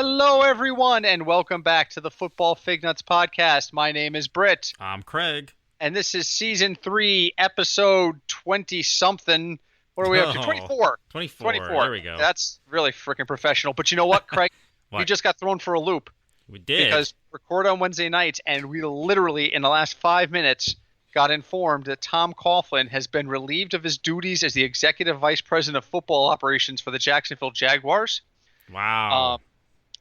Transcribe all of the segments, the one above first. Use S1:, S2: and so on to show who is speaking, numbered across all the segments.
S1: Hello, everyone, and welcome back to the Football Fignuts podcast. My name is Britt.
S2: I'm Craig.
S1: And this is Season 3, Episode 20-something. What are we up to? 24.
S2: 24. There we go.
S1: That's really freaking professional. But you know what, Craig?
S2: What?
S1: We just got thrown for a loop.
S2: We did.
S1: Because we record on Wednesday nights, and we literally, in the last 5 minutes, got informed that Tom Coughlin has been relieved of his duties as the Executive Vice President of Football Operations for the Jacksonville Jaguars.
S2: Wow.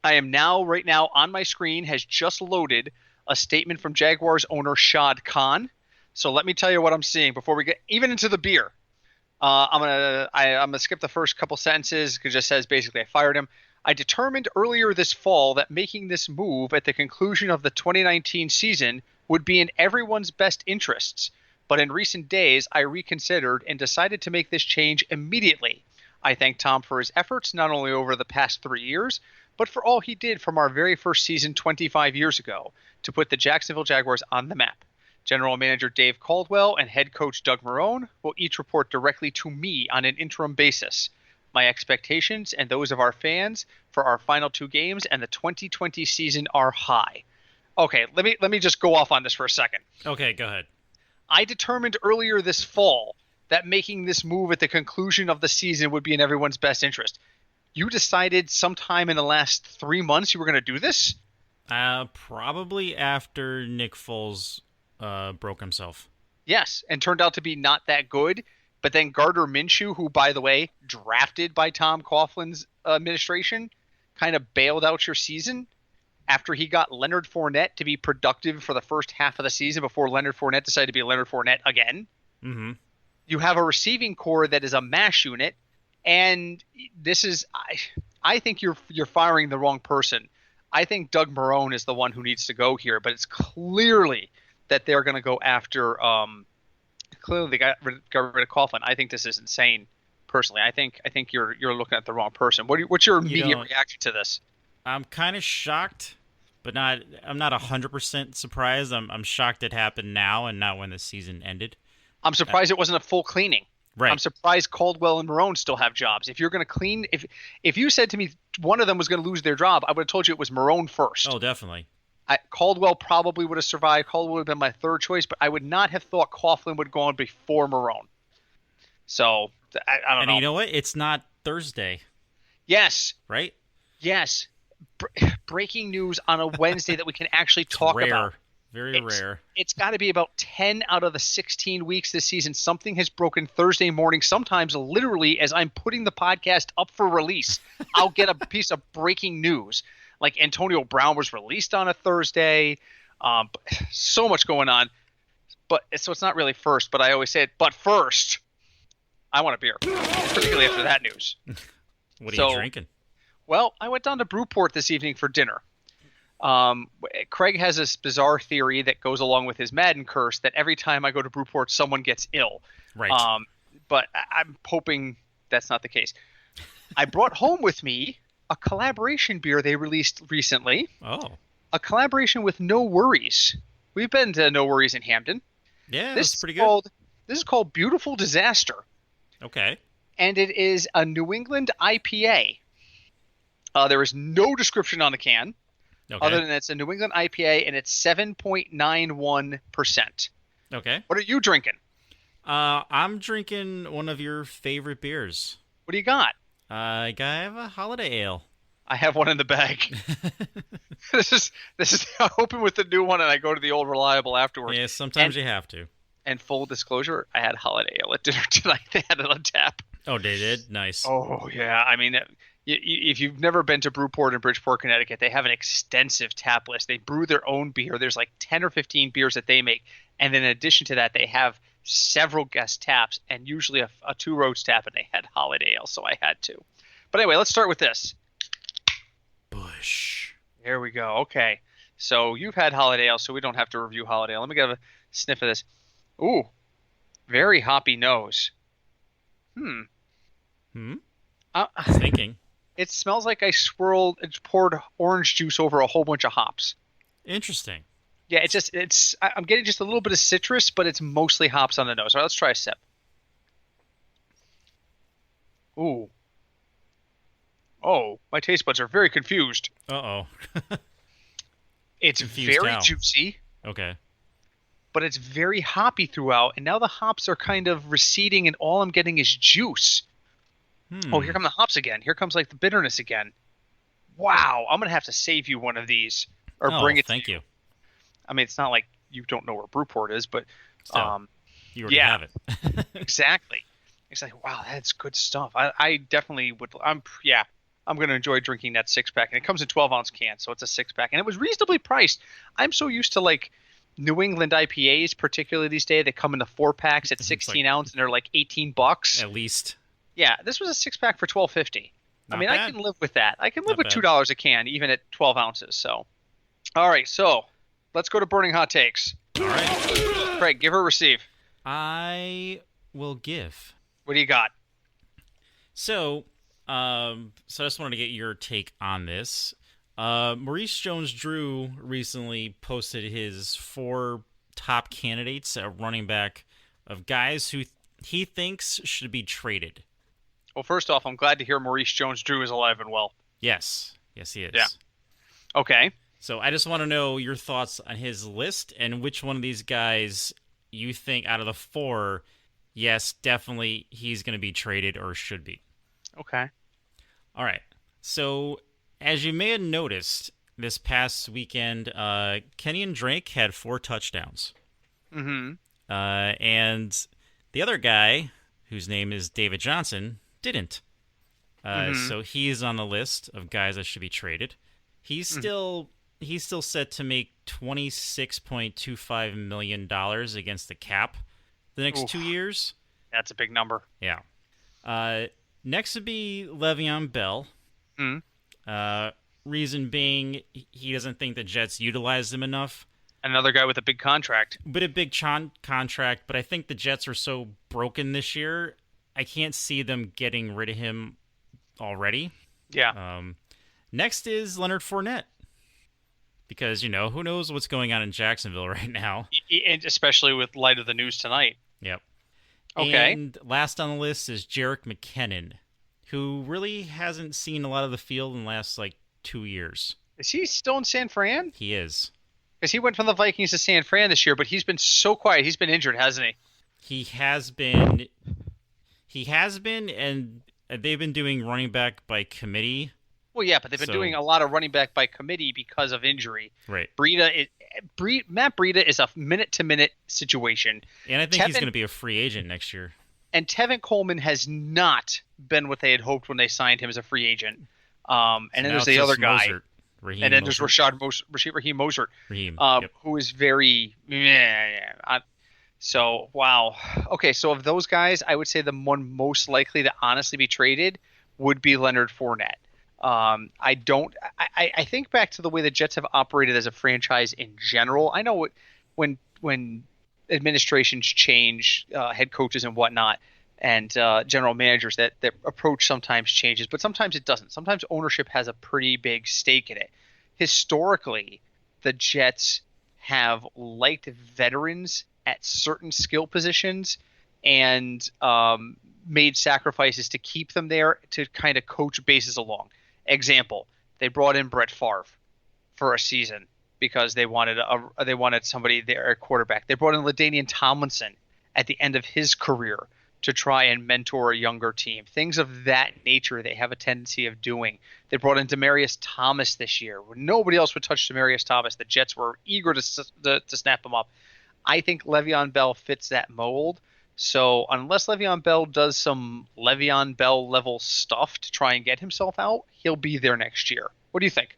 S1: I am right now on my screen has just loaded a statement from Jaguars owner Shad Khan. So let me tell you what I'm seeing before we get even into the beer. I'm gonna skip the first couple sentences because it just says basically I fired him. I determined earlier this fall that making this move at the conclusion of the 2019 season would be in everyone's best interests. But in recent days, I reconsidered and decided to make this change immediately. I thank Tom for his efforts not only over the past 3 years, but for all he did from our very first season 25 years ago to put the Jacksonville Jaguars on the map. General Manager Dave Caldwell and Head Coach Doug Marrone will each report directly to me on an interim basis. My expectations and those of our fans for our final 2 games and the 2020 season are high. Okay, let me just go off on this for a second.
S2: Okay, go ahead.
S1: I determined earlier this fall that making this move at the conclusion of the season would be in everyone's best interest. You decided sometime in the last 3 months you were going to do this?
S2: Probably after Nick Foles broke himself.
S1: Yes, and turned out to be not that good. But then Gardner Minshew, who, by the way, drafted by Tom Coughlin's administration, kind of bailed out your season after he got Leonard Fournette to be productive for the first half of the season before Leonard Fournette decided to be Leonard Fournette again.
S2: Mm-hmm.
S1: You have a receiving core that is a mash unit, and this is I think you're firing the wrong person. I think Doug Marrone is the one who needs to go here, but it's clearly that they're going to go after clearly they got rid of Coughlin. I think this is insane. Personally, I think you're looking at the wrong person. What's your immediate reaction to this?
S2: I'm kind of shocked, but I'm not 100% surprised. I'm shocked it happened now and not when the season ended.
S1: I'm surprised it wasn't a full cleaning.
S2: Right.
S1: I'm surprised Caldwell and Marrone still have jobs. If you're going to clean, if you said to me one of them was going to lose their job, I would have told you it was Marrone first.
S2: Oh, definitely.
S1: Caldwell probably would have survived. Caldwell would have been my third choice, but I would not have thought Coughlin would go on before Marrone. So I don't know.
S2: And you know what? It's not Thursday.
S1: Yes.
S2: Right?
S1: Yes. Breaking news on a Wednesday that we can actually talk
S2: rare.
S1: about.
S2: Very rare.
S1: It's got to be about 10 out of the 16 weeks this season. Something has broken Thursday morning. Sometimes literally as I'm putting the podcast up for release, I'll get a piece of breaking news. Like Antonio Brown was released on a Thursday. So much going on. So it's not really first, but I always say it. But first, I want a beer, particularly after that news.
S2: What are you drinking?
S1: Well, I went down to Brewport this evening for dinner. Craig has this bizarre theory that goes along with his Madden curse that every time I go to Brewport, someone gets ill.
S2: Right.
S1: But I'm hoping that's not the case. I brought home with me a collaboration beer they released recently.
S2: Oh.
S1: A collaboration with No Worries. We've been to No Worries in Hampton.
S2: Yeah, that's pretty good.
S1: This is called Beautiful Disaster.
S2: Okay.
S1: And it is a New England IPA. There is no description on the can.
S2: Okay.
S1: Other than it's a New England IPA, and it's 7.91%.
S2: Okay.
S1: What are you drinking?
S2: I'm drinking one of your favorite beers.
S1: What do you got?
S2: I have a holiday ale.
S1: I have one in the bag. This is I open with the new one, and I go to the old reliable afterwards.
S2: Yeah, sometimes you have to.
S1: And full disclosure, I had holiday ale at dinner tonight. They had it on tap.
S2: Oh, they did? Nice.
S1: Oh, yeah. I mean, if you've never been to Brewport in Bridgeport, Connecticut, they have an extensive tap list. They brew their own beer. There's like 10 or 15 beers that they make. And then in addition to that, they have several guest taps and usually a Two Roads tap, and they had holiday ale, so I had to. But anyway, let's start with this.
S2: Bush.
S1: There we go. Okay. So you've had holiday ale, so we don't have to review holiday ale. Let me get a sniff of this. Ooh, very hoppy nose.
S2: Thinking.
S1: It smells like I poured orange juice over a whole bunch of hops.
S2: Interesting.
S1: Yeah, I'm getting just a little bit of citrus, but it's mostly hops on the nose. All right, let's try a sip. Ooh. Oh, my taste buds are very confused.
S2: Uh-oh.
S1: It's
S2: Confused
S1: very
S2: how?
S1: juicy,
S2: Okay.
S1: but it's very hoppy throughout, and now the hops are kind of receding, and all I'm getting is juice. Oh, here
S2: Hmm.
S1: come the hops again. Here comes like the bitterness again. Wow, I'm gonna have to save you one of these or
S2: Oh,
S1: bring it to
S2: thank
S1: you.
S2: you.
S1: I mean, it's not like you don't know where Brewport is, but
S2: Still,
S1: um,
S2: you already
S1: yeah,
S2: have it.
S1: exactly. It's like, wow, that's good stuff. I definitely would. Yeah, I'm gonna enjoy drinking that 6 pack, and it comes in 12-ounce cans, so it's a 6 pack, and it was reasonably priced. I'm so used to like New England IPAs, particularly these days. They come in the 4 packs at
S2: It's like
S1: 16 ounce, and they're like $18.
S2: at least
S1: Yeah, this was a 6 pack for 12.50. I
S2: not
S1: mean, I
S2: bad.
S1: can live with that. I can live
S2: Not
S1: with
S2: bad.
S1: $2 a can, even at 12 ounces. So, all right, so let's go to burning hot takes.
S2: All right.
S1: Craig, give or receive.
S2: I will give.
S1: What do you got?
S2: So I just wanted to get your take on this. Maurice Jones-Drew recently posted his 4 top candidates at running back of guys who he thinks should be traded.
S1: Well, first off, I'm glad to hear Maurice Jones-Drew is alive and well.
S2: Yes, he is.
S1: Yeah. Okay.
S2: So I just want to know your thoughts on his list and which one of these guys you think out of the 4, yes, definitely he's going to be traded or should be.
S1: Okay.
S2: All right. So, as you may have noticed, this past weekend, Kenyon Drake had 4 touchdowns.
S1: Mm-hmm.
S2: And the other guy, whose name is David Johnson, didn't. So he's on the list of guys that should be traded. He's still set to make $26.25 million against the cap the next
S1: Oof.
S2: 2 years.
S1: That's a big number.
S2: Yeah. Next would be Le'Veon Bell. Reason being, he doesn't think the Jets utilize him enough.
S1: Another guy with a big contract.
S2: But a big contract, but I think the Jets are so broken this year, I can't see them getting rid of him already.
S1: Yeah.
S2: Next is Leonard Fournette. Because, who knows what's going on in Jacksonville right now.
S1: And especially with light of the news tonight.
S2: Yep.
S1: Okay.
S2: And last on the list is Jerick McKinnon, who really hasn't seen a lot of the field in the last, 2 years.
S1: Is he still in San Fran?
S2: He is.
S1: Because he went from the Vikings to San Fran this year, but he's been so quiet. He's been injured, hasn't he?
S2: He has been, and they've been doing running back by committee.
S1: Well, yeah, but they've been doing a lot of running back by committee because of injury.
S2: Right.
S1: Matt Breida is a minute-to-minute situation.
S2: And I think he's going to be a free agent next year.
S1: And Tevin Coleman has not been what they had hoped when they signed him as a free agent. And then there's the other guy. And then there's Raheem Mostert, who is very so, wow. Okay, so of those guys, I would say the one most likely to honestly be traded would be Leonard Fournette. I think back to the way the Jets have operated as a franchise in general. I know when administrations change, head coaches and whatnot, and general managers, that approach sometimes changes, but sometimes it doesn't. Sometimes ownership has a pretty big stake in it. Historically, the Jets have liked veterans at certain skill positions and made sacrifices to keep them there to kind of coach bases along. Example, they brought in Brett Favre for a season because they wanted somebody there at quarterback. They brought in LaDainian Tomlinson at the end of his career to try and mentor a younger team. Things of that nature they have a tendency of doing. They brought in Demaryius Thomas this year. Nobody else would touch Demaryius Thomas. The Jets were eager to snap him up. I think Le'Veon Bell fits that mold. So unless Le'Veon Bell does some Le'Veon Bell level stuff to try and get himself out, he'll be there next year. What do you think?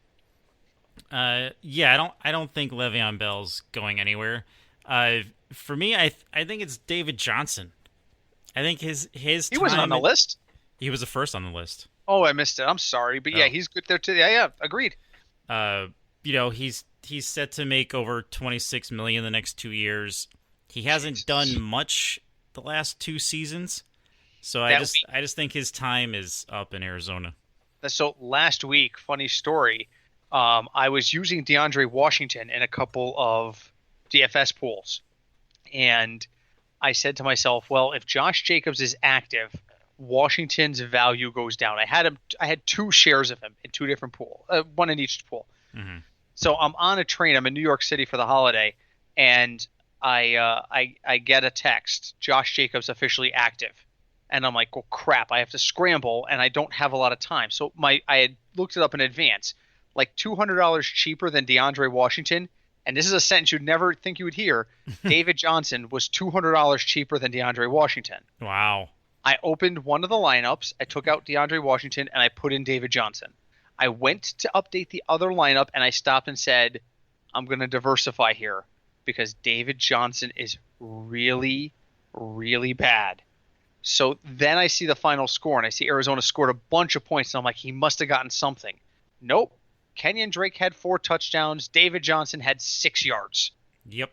S2: Yeah, I don't think Le'Veon Bell's going anywhere. For me, I think it's David Johnson. I think his
S1: he wasn't on the list.
S2: He was the first on the list.
S1: Oh, I missed it. I'm sorry, but yeah, he's good there too. Yeah, agreed.
S2: He's set to make over $26 million the next 2 years. He hasn't done much the last 2 seasons, so I just think his time is up in Arizona.
S1: So last week, funny story, I was using DeAndre Washington in a couple of DFS pools, and I said to myself, well, if Josh Jacobs is active, Washington's value goes down. I had 2 shares of him in 2 different pools, one in each pool.
S2: Mm-hmm.
S1: So I'm on a train. I'm in New York City for the holiday, and I get a text. Josh Jacobs officially active, and I'm like, well, crap! I have to scramble, and I don't have a lot of time. So I had looked it up in advance, like $200 cheaper than DeAndre Washington. And this is a sentence you'd never think you would hear. David Johnson was $200 cheaper than DeAndre Washington.
S2: Wow.
S1: I opened one of the lineups. I took out DeAndre Washington, and I put in David Johnson. I went to update the other lineup, and I stopped and said, I'm going to diversify here because David Johnson is really, really bad. So then I see the final score, and I see Arizona scored a bunch of points, and I'm like, he must have gotten something. Nope. Kenyon Drake had 4 touchdowns. David Johnson had 6 yards.
S2: Yep.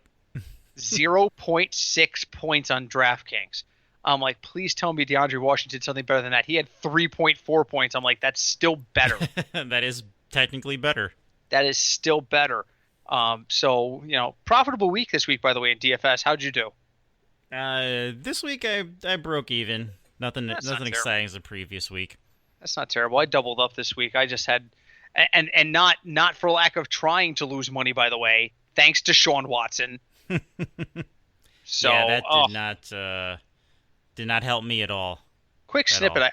S1: 0.6 points on DraftKings. I'm like, please tell me DeAndre Washington did something better than that. He had 3.4 points. I'm like, that's still better.
S2: That is technically better.
S1: That is still better. So, profitable week this week, by the way, in DFS. How'd you do?
S2: This week I broke even. Nothing exciting as the previous week.
S1: That's not terrible. I doubled up this week. I just had... And not for lack of trying to lose money, by the way. Thanks to Sean Watson. So
S2: yeah, that did not help me at all.
S1: Quick snippet.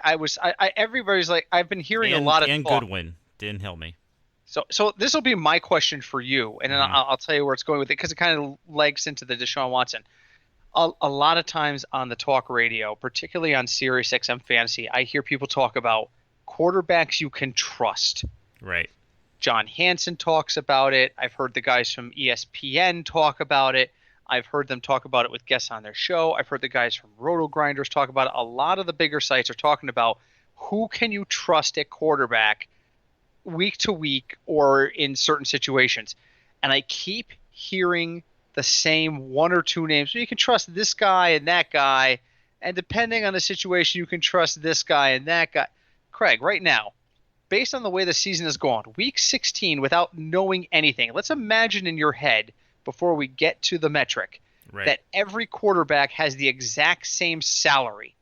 S1: Everybody's like, I've been hearing a lot of
S2: and
S1: talk.
S2: Goodwin didn't help me.
S1: So this will be my question for you, and then I'll tell you where it's going with it because it kind of legs into the Deshaun Watson. A lot of times on the talk radio, particularly on Sirius XM Fantasy, I hear people talk about quarterbacks you can trust.
S2: Right.
S1: John Hansen talks about it. I've heard the guys from ESPN talk about it. I've heard them talk about it with guests on their show. I've heard the guys from Roto Grinders talk about it. A lot of the bigger sites are talking about who can you trust at quarterback week to week or in certain situations. And I keep hearing the same 1 or 2 names. So you can trust this guy and that guy. And depending on the situation, you can trust this guy and that guy. Craig, right now, based on the way the season has gone, week 16, without knowing anything, let's imagine in your head, before we get to the metric, that every quarterback has the exact same salary.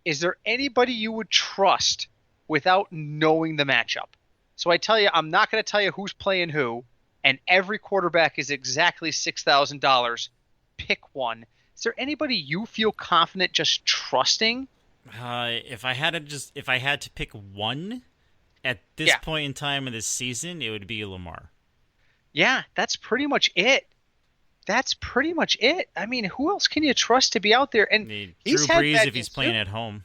S1: Is there anybody you would trust without knowing the matchup? So I tell you, I'm not going to tell you who's playing who, and every quarterback is exactly $6,000. Pick one. Is there anybody you feel confident just trusting?
S2: If I had to pick one at this point in time of this season, it would be Lamar.
S1: Yeah, that's pretty much it. I mean, who else can you trust to be out there? And
S2: Drew Brees if he's playing at home.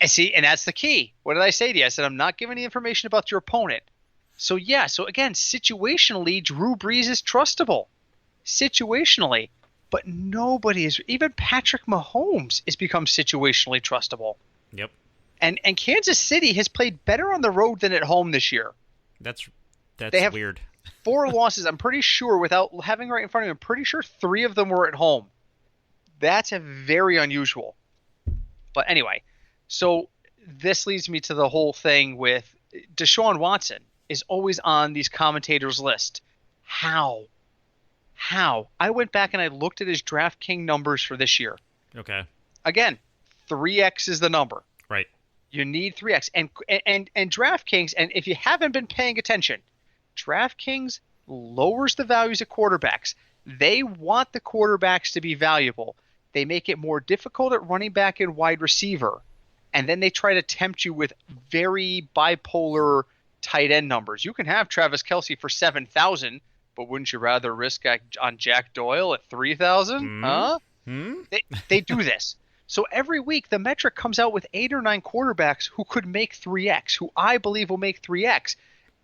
S1: See, and that's the key. What did I say to you? I said, I'm not giving any information about your opponent. So again, situationally, Drew Brees is trustable. Situationally. But nobody is, even Patrick Mahomes has become situationally trustable.
S2: Yep.
S1: And Kansas City has played better on the road than at home this year.
S2: That's
S1: they have
S2: weird.
S1: 4 losses. I'm pretty sure, without having right in front of me, I'm pretty sure 3 of them were at home. That's very unusual. But anyway, so this leads me to the whole thing with Deshaun Watson is always on these commentators' list. How? I went back and I looked at his DraftKings numbers for this year.
S2: Okay.
S1: Again, 3x is the number.
S2: Right.
S1: You need 3x. And DraftKings, and if you haven't been paying attention, DraftKings lowers the values of quarterbacks. They want the quarterbacks to be valuable. They make it more difficult at running back and wide receiver. And then they try to tempt you with very bipolar tight end numbers. You can have Travis Kelce for 7,000, but wouldn't you rather risk on Jack Doyle at 3,000? Huh? They do this. So every week the metric comes out with 8 or 9 quarterbacks who could make 3x, who I believe will make 3x.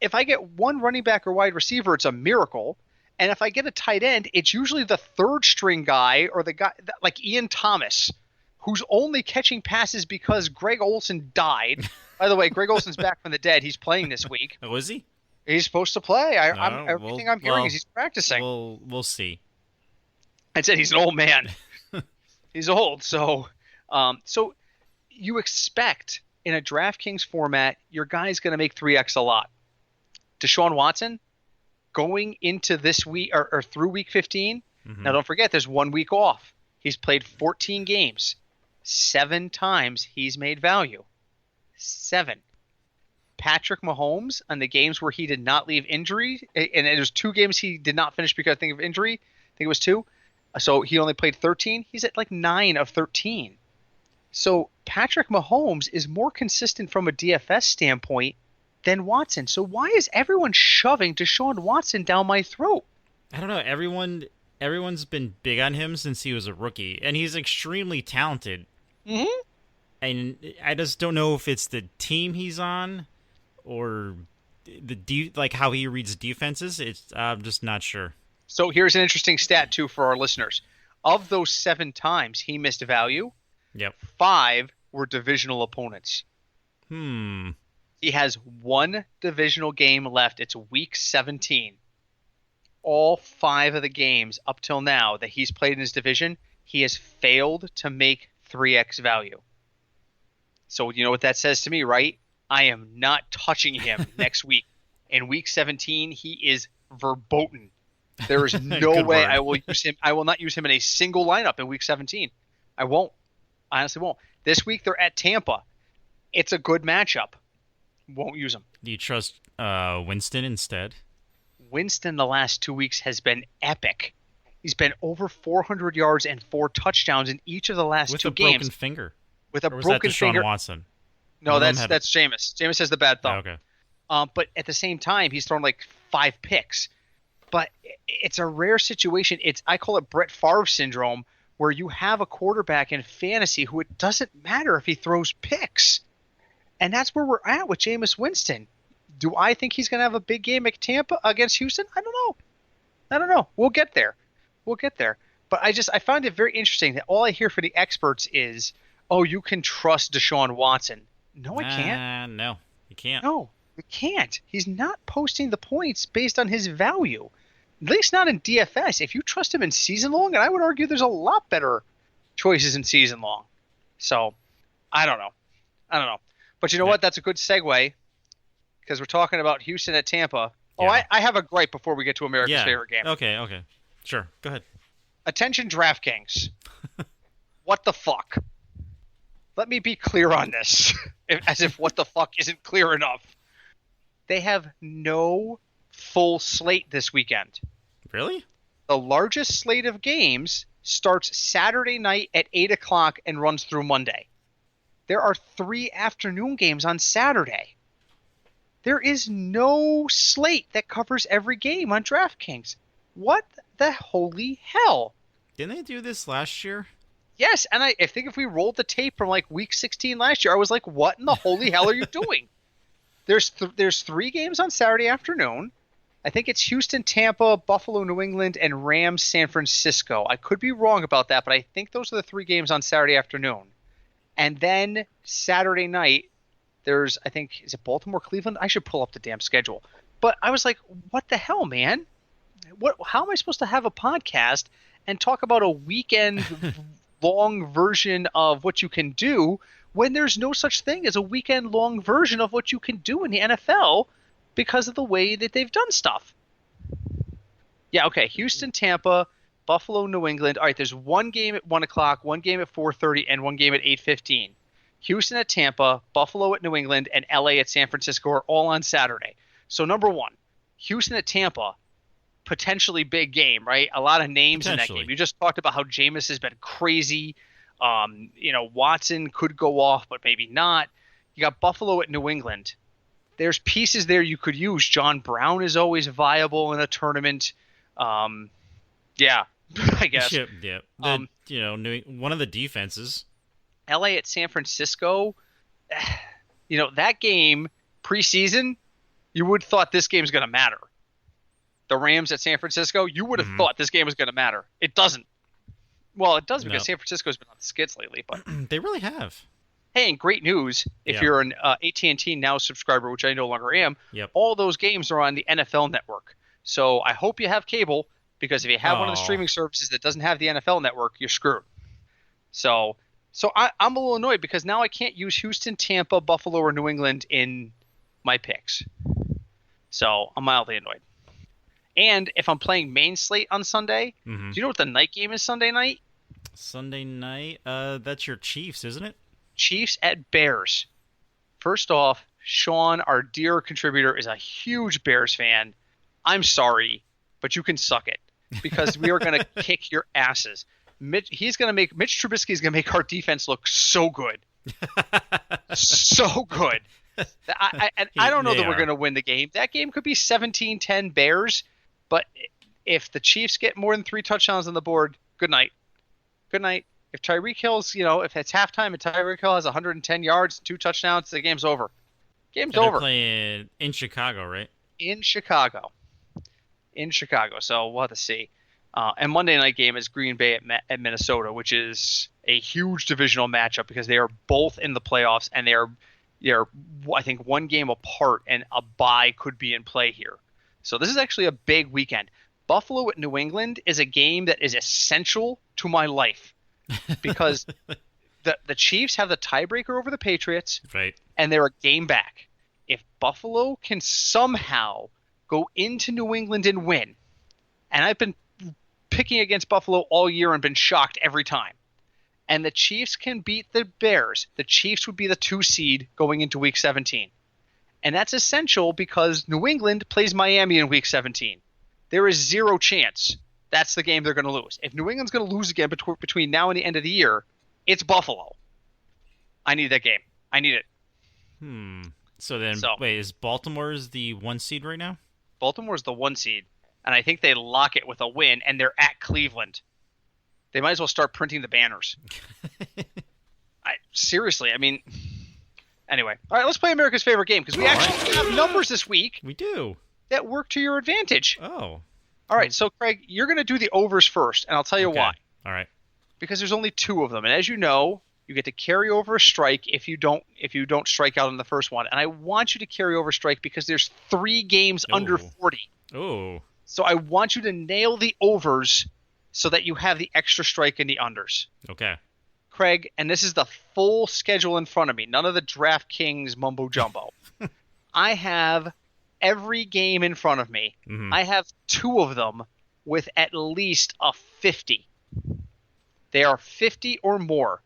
S1: If I get one running back or wide receiver, it's a miracle. And if I get a tight end, it's usually the third string guy or the guy like Ian Thomas, who's only catching passes because Greg Olsen died. By the way, Greg Olsen's back from the dead. He's playing this week.
S2: Oh, is he?
S1: He's supposed to play. Everything I'm hearing is he's practicing.
S2: We'll see.
S1: I said he's an old man. He's old. So you expect in a DraftKings format, your guy's going to make 3x a lot. Deshaun Watson going into this week or through week 15. Mm-hmm. Now, don't forget, there's 1 week off. He's played 14 games. 7 times he's made value. 7. Patrick Mahomes on the games where he did not leave injury, and there's 2 games he did not finish because I think of injury. I think it was 2. So he only played 13. He's at like 9 of 13. So Patrick Mahomes is more consistent from a DFS standpoint than Watson. So why is everyone shoving Deshaun Watson down my throat?
S2: I don't know. Everyone's been big on him since he was a rookie, and he's extremely talented.
S1: Mm-hmm.
S2: And I just don't know if it's the team he's on or like how he reads defenses. I'm just not sure.
S1: So here's an interesting stat too for our listeners. Of those 7 times he missed value,
S2: yep,
S1: 5 were divisional opponents.
S2: He
S1: has 1 divisional game left. It's week 17. All 5 of the games up till now that he's played in his division, he has failed to make 3x value. So you know what that says to me, right? I am not touching him next week. In week 17, he is verboten. There is no way I will use him. I will not use him in a single lineup in week 17. I won't. I honestly won't. This week they're at Tampa. It's a good matchup. Won't use him.
S2: Do you trust Winston instead?
S1: Winston the last 2 weeks has been epic. He's been over 400 yards and 4 touchdowns in each of the last 2 games.
S2: With a broken finger.
S1: With a broken finger.
S2: Deshaun Watson?
S1: No, that's Jameis. Jameis has the bad thumb.
S2: Oh, okay.
S1: But at the same time, he's thrown like 5 picks. But it's a rare situation. I call it Brett Favre syndrome, where you have a quarterback in fantasy who it doesn't matter if he throws picks. And that's where we're at with Jameis Winston. Do I think he's going to have a big game at Tampa against Houston? I don't know. We'll get there. But I find it very interesting that all I hear from the experts is, oh, you can trust Deshaun Watson. No, I can't.
S2: No, you can't.
S1: No, you can't. He's not posting the points based on his value. At least not in DFS. If you trust him in season long, and I would argue there's a lot better choices in season long. So, I don't know. But you know what? That's a good segue because we're talking about Houston at Tampa. Oh, I have a gripe before we get to America's favorite game.
S2: Okay. Sure. Go ahead.
S1: Attention, DraftKings. What the fuck? Let me be clear on this, as if what the fuck isn't clear enough. They have no full slate this weekend.
S2: Really?
S1: The largest slate of games starts Saturday night at 8 o'clock and runs through Monday. There are 3 afternoon games on Saturday. There is no slate that covers every game on DraftKings. What the holy hell?
S2: Didn't they do this last year?
S1: Yes, and I think if we rolled the tape from like week 16 last year, I was like, what in the holy hell are you doing? There's 3 games on Saturday afternoon. I think it's Houston, Tampa, Buffalo, New England, and Rams, San Francisco. I could be wrong about that, but I think those are the 3 games on Saturday afternoon. And then Saturday night, there's, I think, is it Baltimore, Cleveland? I should pull up the damn schedule. But I was like, what the hell, man? How am I supposed to have a podcast and talk about a weekend-long version of what you can do when there's no such thing as a weekend-long version of what you can do in the NFL because of the way that they've done stuff? Yeah, okay, Houston, Tampa, Buffalo, New England. All right, there's 1 game at 1 o'clock, 1 game at 4:30, and 1 game at 8:15. Houston at Tampa, Buffalo at New England, and LA at San Francisco are all on Saturday. So number 1, Houston at Tampa, potentially big game, right? A lot of names in that game. You just talked about how Jameis has been crazy. Watson could go off, but maybe not. You got Buffalo at New England. There's pieces there you could use. John Brown is always viable in a tournament. I guess.
S2: Yeah. One of the defenses.
S1: LA at San Francisco. That game preseason, you would have thought this game's going to matter. The Rams at San Francisco, you would have thought this game was going to matter. It doesn't. Well, it does because San Francisco's been on the skids lately, but
S2: they really have.
S1: Hey, and great news if you're an AT&T Now subscriber, which I no longer am.
S2: Yep.
S1: All those games are on the NFL Network. So I hope you have cable because if you have one of the streaming services that doesn't have the NFL Network, you're screwed. So I'm a little annoyed because now I can't use Houston, Tampa, Buffalo, or New England in my picks. So I'm mildly annoyed. And if I'm playing main slate on Sunday, do you know what the night game is Sunday night?
S2: Sunday night. That's your Chiefs, isn't it?
S1: Chiefs at Bears. First off, Sean, our dear contributor, is a huge Bears fan. I'm sorry, but you can suck it because we are going to kick your asses. Mitch Trubisky is going to make our defense look so good. So good. I don't know that we're going to win the game. That game could be 17-10 Bears, but if the Chiefs get more than 3 touchdowns on the board, good night. Good night. If Tyreek Hill's, if it's halftime and Tyreek Hill has 110 yards, 2 touchdowns, the game's over. Game's over.
S2: They're playing in Chicago, right?
S1: In Chicago. So we'll have to see. And Monday night game is Green Bay at Minnesota, which is a huge divisional matchup because they are both in the playoffs and they're I think 1 game apart, and a bye could be in play here. So this is actually a big weekend. Buffalo at New England is a game that is essential to my life because the Chiefs have the tiebreaker over the Patriots,
S2: right?
S1: And they're a game back. If Buffalo can somehow go into New England and win, and I've been picking against Buffalo all year and been shocked every time, and the Chiefs can beat the Bears, the Chiefs would be the 2 seed going into Week 17. And that's essential because New England plays Miami in Week 17. There is 0 chance that's the game they're going to lose. If New England's going to lose again between now and the end of the year, it's Buffalo. I need that game. I need it.
S2: So wait, is Baltimore's the 1 seed right now?
S1: Baltimore's the 1 seed, and I think they lock it with a win, and they're at Cleveland. They might as well start printing the banners. Seriously, anyway. All right, let's play America's favorite game because we actually have numbers this week.
S2: We do.
S1: That work to your advantage.
S2: Oh.
S1: All right, so Craig, you're going to do the overs first, and I'll tell you why.
S2: All right.
S1: Because there's only 2 of them, and as you know, you get to carry over a strike if you don't strike out in the first one. And I want you to carry over a strike because there's 3 games under 40.
S2: Oh.
S1: So I want you to nail the overs so that you have the extra strike in the unders.
S2: Okay.
S1: Craig, and this is the full schedule in front of me, none of the DraftKings mumbo jumbo. I have every game in front of me. Mm-hmm. I have 2 of them with at least a 50. They are 50 or more.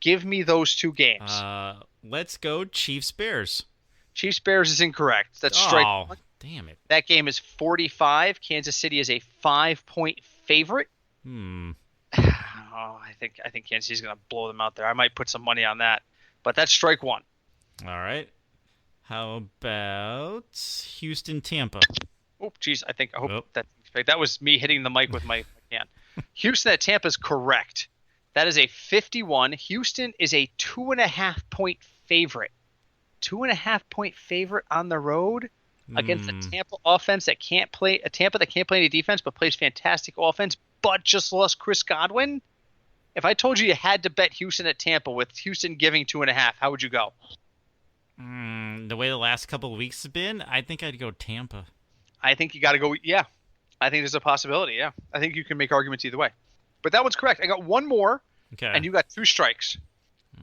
S1: Give me those 2 games.
S2: Let's go Chiefs-Bears.
S1: Chiefs-Bears is incorrect. That's strike 1.
S2: Damn it.
S1: That game is 45. Kansas City is a 5-point favorite. I think Kansas City's going to blow them out there. I might put some money on that. But that's strike 1.
S2: All right. How about Houston-Tampa?
S1: Oh, geez. I hope that was me hitting the mic with my can. Houston at Tampa is correct. That is a 51. Houston is a 2.5-point favorite. 2.5-point favorite on the road against a Tampa offense that can't play any defense but plays fantastic offense, but just lost Chris Godwin. If I told you had to bet Houston at Tampa with Houston giving 2.5, how would you go?
S2: The way the last couple of weeks have been, I think I'd go Tampa.
S1: I think you got to go. Yeah, I think there's a possibility. Yeah, I think you can make arguments either way. But that one's correct. I got 1 more, and you got 2 strikes.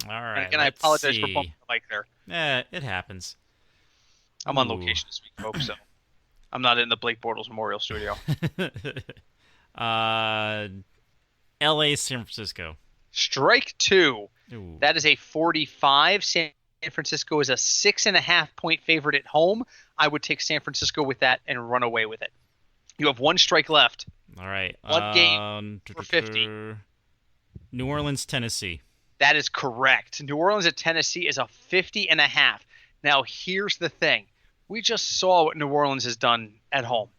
S2: All right.
S1: And I apologize for bumping the mic there.
S2: It happens.
S1: I'm on location this week, folks, so I'm not in the Blake Bortles Memorial Studio.
S2: L.A. San Francisco.
S1: Strike 2.
S2: Ooh.
S1: That is a 45. San Francisco is a 6.5-point favorite at home. I would take San Francisco with that and run away with it. You have 1 strike left.
S2: All right.
S1: 1 game for 50.
S2: New Orleans, Tennessee.
S1: That is correct. New Orleans at Tennessee is a 50.5. Now, here's the thing. We just saw what New Orleans has done at home.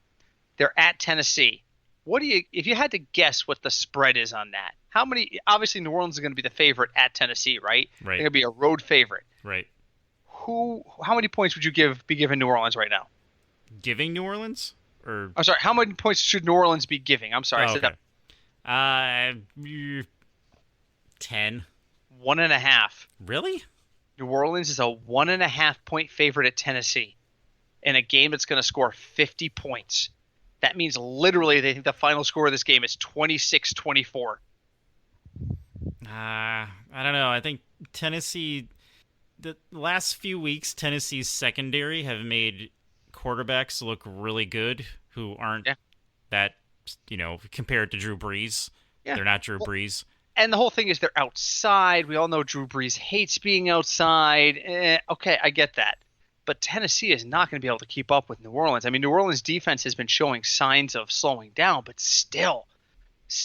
S1: They're at Tennessee. If you had to guess what the spread is on that, obviously New Orleans is going to be the favorite at Tennessee, right?
S2: Right.
S1: They're going to be a road favorite.
S2: Right.
S1: How many points would you be giving New Orleans right now?
S2: Giving New Orleans?
S1: I'm sorry, how many points should New Orleans be giving? I'm sorry, I said
S2: that. 10.
S1: 1.5.
S2: Really?
S1: New Orleans is a 1.5-point favorite at Tennessee in a game that's going to score 50 points. That means literally they think the final score of this game is 26-24.
S2: I don't know. I think Tennessee, the last few weeks, Tennessee's secondary have made quarterbacks look really good who aren't that, compared to Drew Brees. Yeah. They're not Drew Brees.
S1: And the whole thing is they're outside. We all know Drew Brees hates being outside. Okay, I get that. But Tennessee is not going to be able to keep up with New Orleans. I mean, New Orleans defense has been showing signs of slowing down, but still,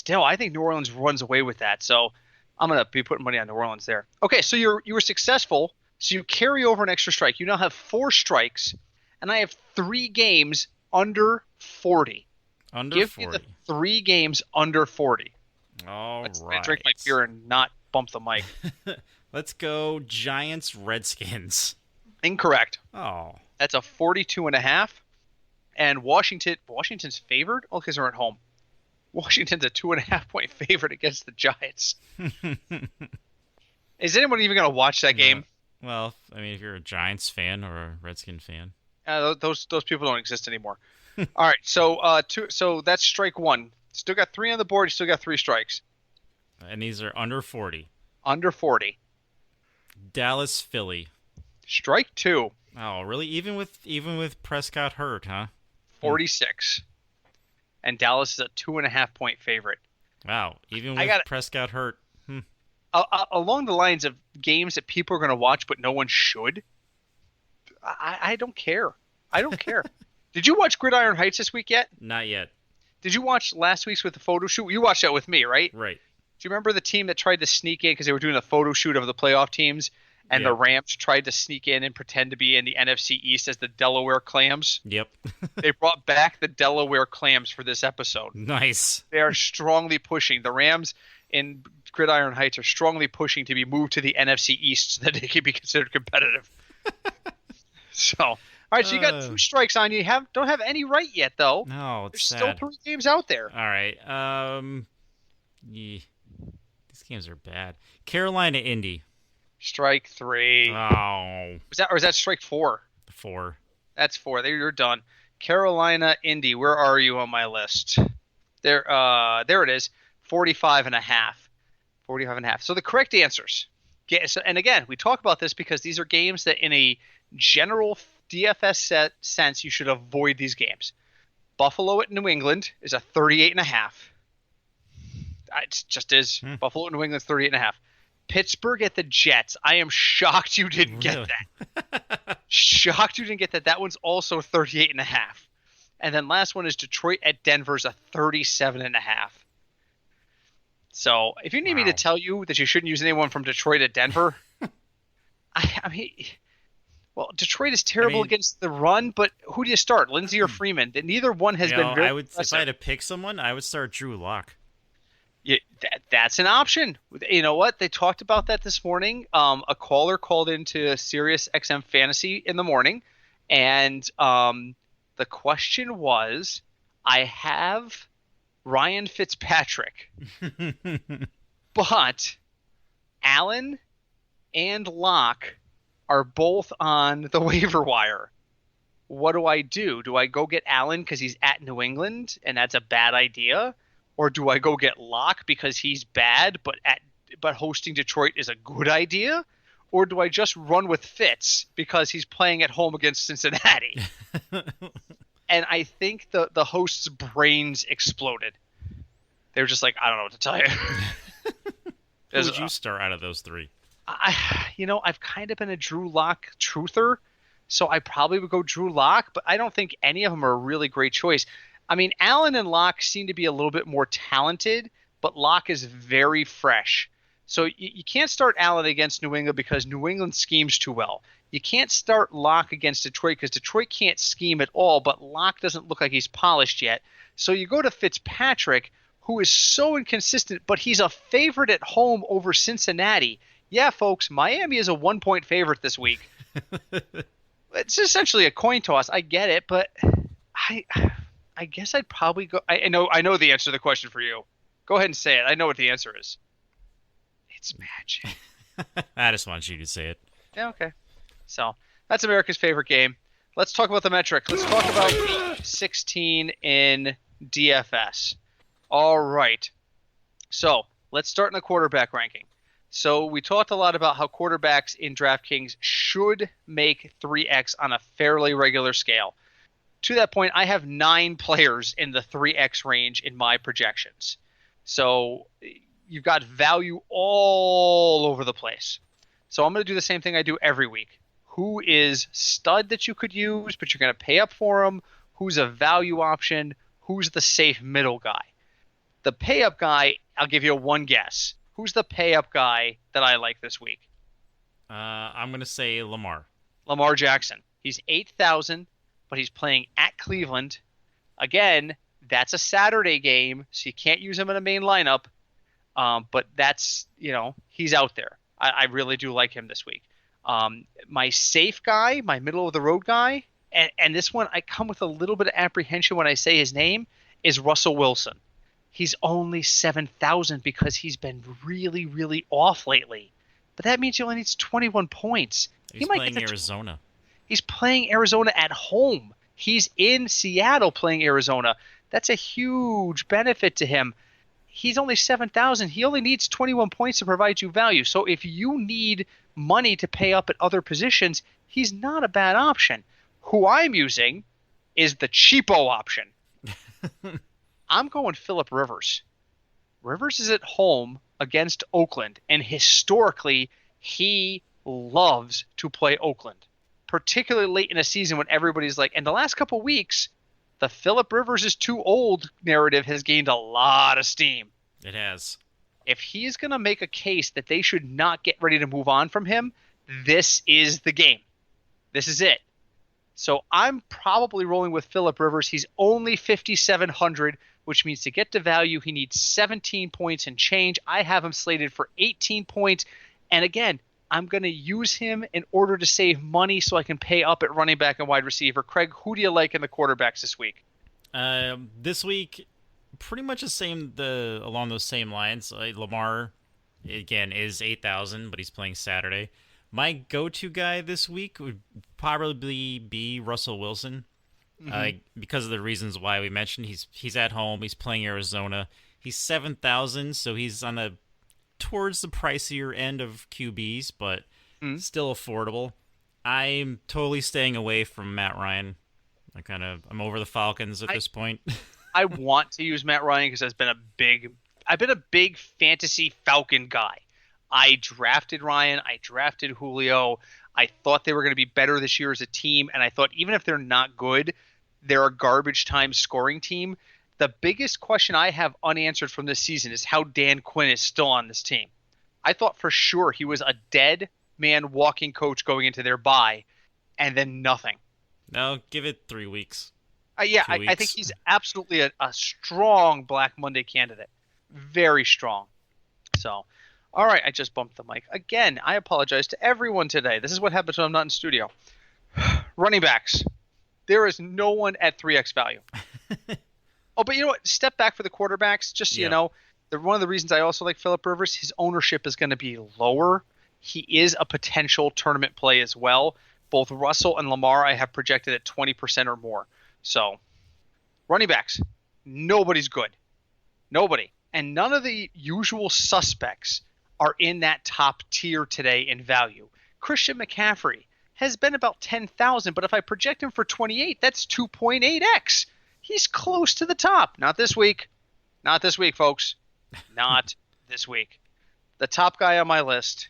S1: I think New Orleans runs away with that. So I'm going to be putting money on New Orleans there. Okay, so you were successful. So you carry over an extra strike. You now have 4 strikes, and I have 3 games under 40. Give me the 3 games under 40.
S2: All
S1: right.
S2: right.
S1: Drink my beer and not bump the mic.
S2: Let's go Giants Redskins.
S1: Incorrect.
S2: Oh.
S1: That's a 42.5. And Washington's favored? Oh, because they're at home. Washington's a 2.5 point favorite against the Giants. Is anyone even going to watch that game?
S2: Well, I mean, if you're a Giants fan or a Redskin fan.
S1: Those people don't exist anymore. All right, so that's strike 1. Still got 3 on the board. You still got 3 strikes.
S2: And these are under 40.
S1: Under 40.
S2: Dallas, Philly.
S1: Strike 2.
S2: Oh, really? Even with Prescott hurt, huh?
S1: 46. And Dallas is a 2.5 point favorite.
S2: Wow. Even with Prescott hurt.
S1: Along the lines of games that people are going to watch, but no one should. I don't care. I don't care. Did you watch Gridiron Heights this week yet?
S2: Not yet.
S1: Did you watch last week's with the photo shoot? You watched that with me, right?
S2: Right.
S1: Do you remember the team that tried to sneak in because they were doing a photo shoot of the playoff teams, and the Rams tried to sneak in and pretend to be in the NFC East as the Delaware Clams?
S2: Yep.
S1: They brought back the Delaware Clams for this episode.
S2: Nice.
S1: They are strongly pushing. The Rams in Gridiron Heights are strongly pushing to be moved to the NFC East so that they can be considered competitive. All right, so you got 2 strikes on you. Don't have any right yet, though.
S2: No, it's
S1: There's
S2: sad.
S1: still 3 games out there.
S2: All right. These games are bad. Carolina, Indy.
S1: Strike 3.
S2: Oh.
S1: Was that strike 4?
S2: 4.
S1: That's 4. You're done. Carolina, Indy. Where are you on my list? There it is. 45.5. 45.5. So the correct answers. And again, we talk about this because these are games that in a general DFS sense, you should avoid these games. Buffalo at New England is a 38.5. It just is. Buffalo at New England's 38.5. Pittsburgh at the Jets. I am shocked you didn't get that. Shocked you didn't get that. That one's also 38.5. And then last one is Detroit at Denver's a 37.5. So if you need me to tell you that you shouldn't use anyone from Detroit at Denver, I mean, well, Detroit is terrible against the run, but who do you start, Lindsey or Freeman? Neither one has been very impressive.
S2: If I had to pick someone, I would start Drew Lock.
S1: Yeah, that's an option. You know what? They talked about that this morning. A caller called into Sirius XM Fantasy in the morning, and the question was, I have Ryan Fitzpatrick, but Allen and Locke are both on the waiver wire. What do I do? Do I go get Allen because he's at New England and that's a bad idea? Or do I go get Locke because he's bad but hosting Detroit is a good idea? Or do I just run with Fitz because he's playing at home against Cincinnati? And I think the hosts' brains exploded. They were just like, I don't know what to tell you.
S2: Who would you start out of those 3?
S1: I've kind of been a Drew Lock truther, so I probably would go Drew Lock, but I don't think any of them are a really great choice. I mean, Allen and Locke seem to be a little bit more talented, but Locke is very fresh. So you can't start Allen against New England because New England schemes too well. You can't start Locke against Detroit because Detroit can't scheme at all, but Locke doesn't look like he's polished yet. So you go to Fitzpatrick, who is so inconsistent, but he's a favorite at home over Cincinnati. Yeah, folks, Miami is a 1-point favorite this week. It's essentially a coin toss. I get it, but I guess I'd probably go. I know the answer to the question for you. Go ahead and say it. I know what the answer is. It's magic.
S2: I just want you to say it.
S1: Yeah, okay. So that's America's favorite game. Let's talk about the metric. Let's talk about week 16 in DFS. All right. So let's start in the quarterback ranking. So we talked a lot about how quarterbacks in DraftKings should make 3x on a fairly regular scale. To that point, I have 9 players in the 3x range in my projections. So you've got value all over the place. So I'm going to do the same thing I do every week. Who is stud that you could use, but you're going to pay up for him? Who's a value option? Who's the safe middle guy? The pay up guy, I'll give you one guess. Who's the pay up guy that I like this week?
S2: I'm going to say Lamar.
S1: Lamar Jackson. He's 8,000, but he's playing at Cleveland. Again, that's a Saturday game, so you can't use him in a main lineup. But that's, he's out there. I really do like him this week. My safe guy, my middle of the road guy, and this one I come with a little bit of apprehension when I say his name, is Russell Wilson. He's only 7,000 because he's been really, really off lately. But that means he only needs 21 points.
S2: He's playing Arizona.
S1: He's playing Arizona at home. He's in Seattle playing Arizona. That's a huge benefit to him. He's only 7,000. He only needs 21 points to provide you value. So if you need money to pay up at other positions, he's not a bad option. Who I'm using is the cheapo option. I'm going Phillip Rivers. Rivers is at home against Oakland, and historically, he loves to play Oakland, particularly late in a season when everybody's like, and the last couple weeks, the Phillip Rivers is too old narrative has gained a lot of steam.
S2: It has.
S1: If he's going to make a case that they should not get ready to move on from him, this is the game. This is it. So I'm probably rolling with Phillip Rivers. He's only 5,700, which means to get to value, he needs 17 points and change. I have him slated for 18 points. And again, I'm going to use him in order to save money so I can pay up at running back and wide receiver. Craig, who do you like in the quarterbacks this week?
S2: This week, pretty much the same, along those same lines. Lamar, again, is 8,000, but he's playing Saturday. My go-to guy this week would probably be Russell Wilson, because of the reasons why we mentioned. He's at home. He's playing Arizona. He's 7,000, so he's on towards the pricier end of QBs, but still affordable. I'm totally staying away from Matt Ryan. I'm over the Falcons at this point.
S1: I want to use Matt Ryan because I've been a big fantasy Falcon guy. I drafted Ryan. I drafted Julio. I thought they were going to be better this year as a team, and I thought even if they're not good, they're a garbage time scoring team. The biggest question I have unanswered from this season is how Dan Quinn is still on this team. I thought for sure he was a dead man walking coach going into their bye, and then nothing.
S2: No, give it 3 weeks.
S1: I think he's absolutely a strong Black Monday candidate. Very strong. So, all right, I just bumped the mic. Again, I apologize to everyone today. This is what happens when I'm not in studio. Running backs. There is no one at 3x value. Oh, but you know what? Step back for the quarterbacks. Just so you know, one of the reasons I also like Phillip Rivers, his ownership is going to be lower. He is a potential tournament play as well. Both Russell and Lamar I have projected at 20% or more. So, running backs, nobody's good. Nobody. And none of the usual suspects are in that top tier today in value. Christian McCaffrey has been about 10,000, but if I project him for 28, that's 2.8x. He's close to the top. Not this week. Not this week, folks. Not this week. The top guy on my list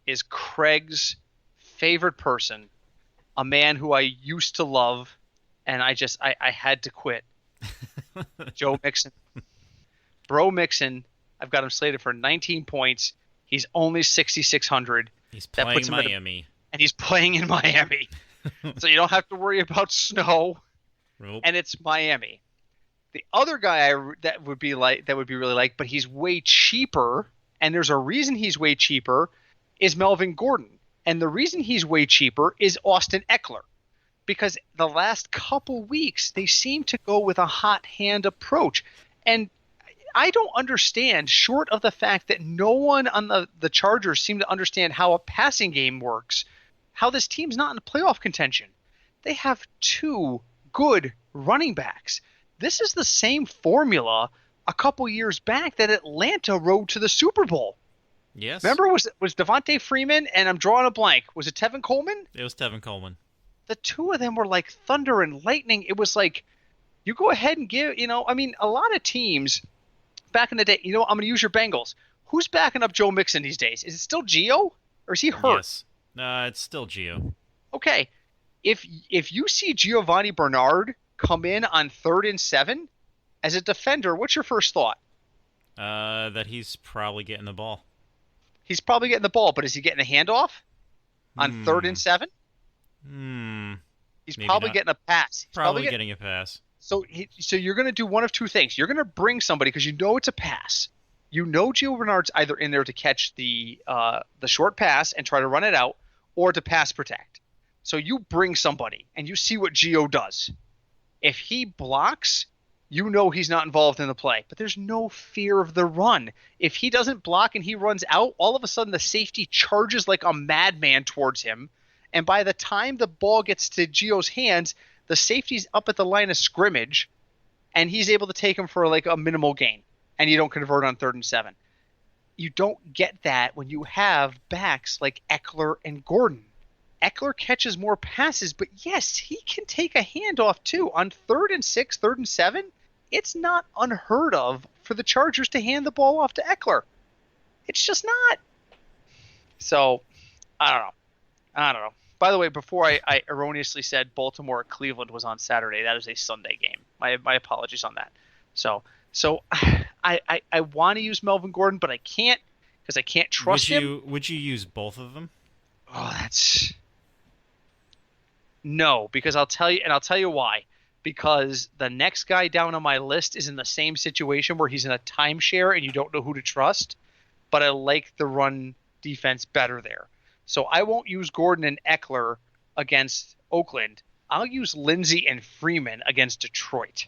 S1: is Craig's favorite person, a man who I used to love, and I had to quit. Joe Mixon. Bro Mixon, I've got him slated for 19 points. He's only 6,600.
S2: He's playing Miami.
S1: And he's playing in Miami. So you don't have to worry about snow.
S2: Nope.
S1: And it's Miami. The other guy that would be really like, but he's way cheaper, and there's a reason he's way cheaper, is Melvin Gordon. And the reason he's way cheaper is Austin Eckler. Because the last couple weeks, they seem to go with a hot hand approach. And I don't understand, short of the fact that no one on the Chargers seem to understand how a passing game works, how this team's not in playoff contention. They have two good running backs. This is the same formula a couple years back that Atlanta rode to the Super Bowl.
S2: Yes.
S1: Remember, was Devontae Freeman, and I'm drawing a blank. Was it Tevin Coleman?
S2: It was Tevin Coleman.
S1: The two of them were like thunder and lightning. It was like, you go ahead and give, a lot of teams back in the day, I'm going to use your Bengals. Who's backing up Joe Mixon these days? Is it still Gio, or is he hurt?
S2: Yes. It's still Gio.
S1: Okay, if you see Giovanni Bernard come in on 3rd and 7 as a defender, what's your first thought?
S2: That he's probably getting the ball.
S1: He's probably getting the ball, but is he getting a handoff on 3rd and 7? He's probably
S2: not.
S1: getting a pass. He's
S2: probably getting a pass.
S1: So you're going to do one of two things. You're going to bring somebody because you know it's a pass. You know Gio Bernard's either in there to catch the short pass and try to run it out, or to pass protect. So you bring somebody and you see what Gio does. If he blocks, you know he's not involved in the play. But there's no fear of the run. If he doesn't block and he runs out, all of a sudden the safety charges like a madman towards him. And by the time the ball gets to Gio's hands, the safety's up at the line of scrimmage, and he's able to take him for like a minimal gain, and you don't convert on 3rd and 7. You don't get that when you have backs like Eckler and Gordon. Eckler catches more passes, but yes, he can take a handoff too. On 3rd and 6, 3rd and 7, it's not unheard of for the Chargers to hand the ball off to Eckler. It's just not. So, I don't know. By the way, before I erroneously said Baltimore at Cleveland was on Saturday, that is a Sunday game. My apologies on that. So I want to use Melvin Gordon, but I can't because I can't trust him.
S2: Would you use both of them?
S1: Oh, that's no, because I'll tell you why. Because the next guy down on my list is in the same situation where he's in a timeshare and you don't know who to trust, but I like the run defense better there. So I won't use Gordon and Eckler against Oakland. I'll use Lindsey and Freeman against Detroit.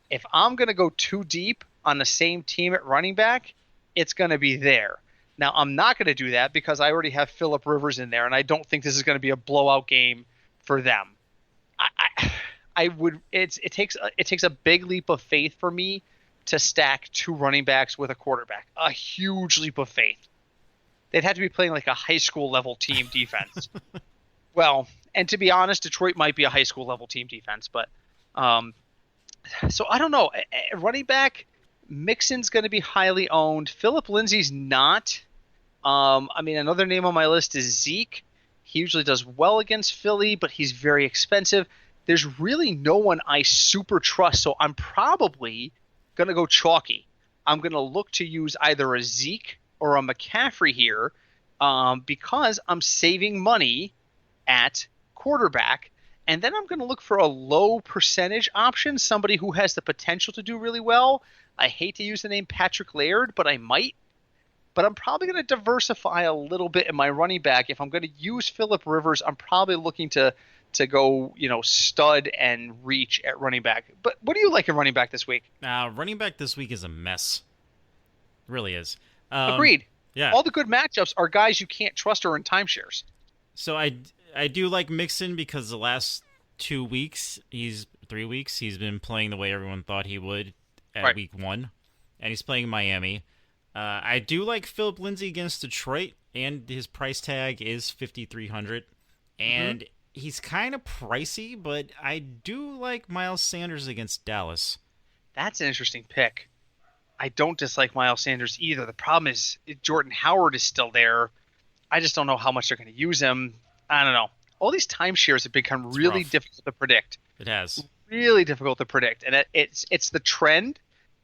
S1: If I'm going to go too deep on the same team at running back, it's going to be there. Now, I'm not going to do that because I already have Phillip Rivers in there, and I don't think this is going to be a blowout game for them. It takes a big leap of faith for me to stack 2 running backs with a quarterback. A huge leap of faith. They'd have to be playing like a high school level team defense. Well, and to be honest, Detroit might be a high school level team defense, but so I don't know. Running back, Mixon's going to be highly owned. Philip Lindsay's not. Another name on my list is Zeke. He usually does well against Philly, but he's very expensive. There's really no one I super trust, so I'm probably going to go chalky. I'm going to look to use either a Zeke or a McCaffrey here because I'm saving money at quarterback. And then I'm going to look for a low percentage option, somebody who has the potential to do really well. I hate to use the name Patrick Laird, but I might. But I'm probably going to diversify a little bit in my running back. If I'm going to use Phillip Rivers, I'm probably looking to go, stud and reach at running back. But what do you like in running back this week?
S2: Running back this week is a mess. It really is.
S1: Agreed.
S2: Yeah.
S1: All the good matchups are guys you can't trust or in timeshares.
S2: So I do like Mixon because the last 3 weeks, he's been playing the way everyone thought he would at week 1, and he's playing Miami. I do like Philip Lindsay against Detroit, and his price tag is $5,300, and he's kind of pricey, but I do like Miles Sanders against Dallas.
S1: That's an interesting pick. I don't dislike Miles Sanders either. The problem is Jordan Howard is still there. I just don't know how much they're going to use him. I don't know. All these timeshares have become really difficult to predict.
S2: It has.
S1: Really difficult to predict. And it's the trend,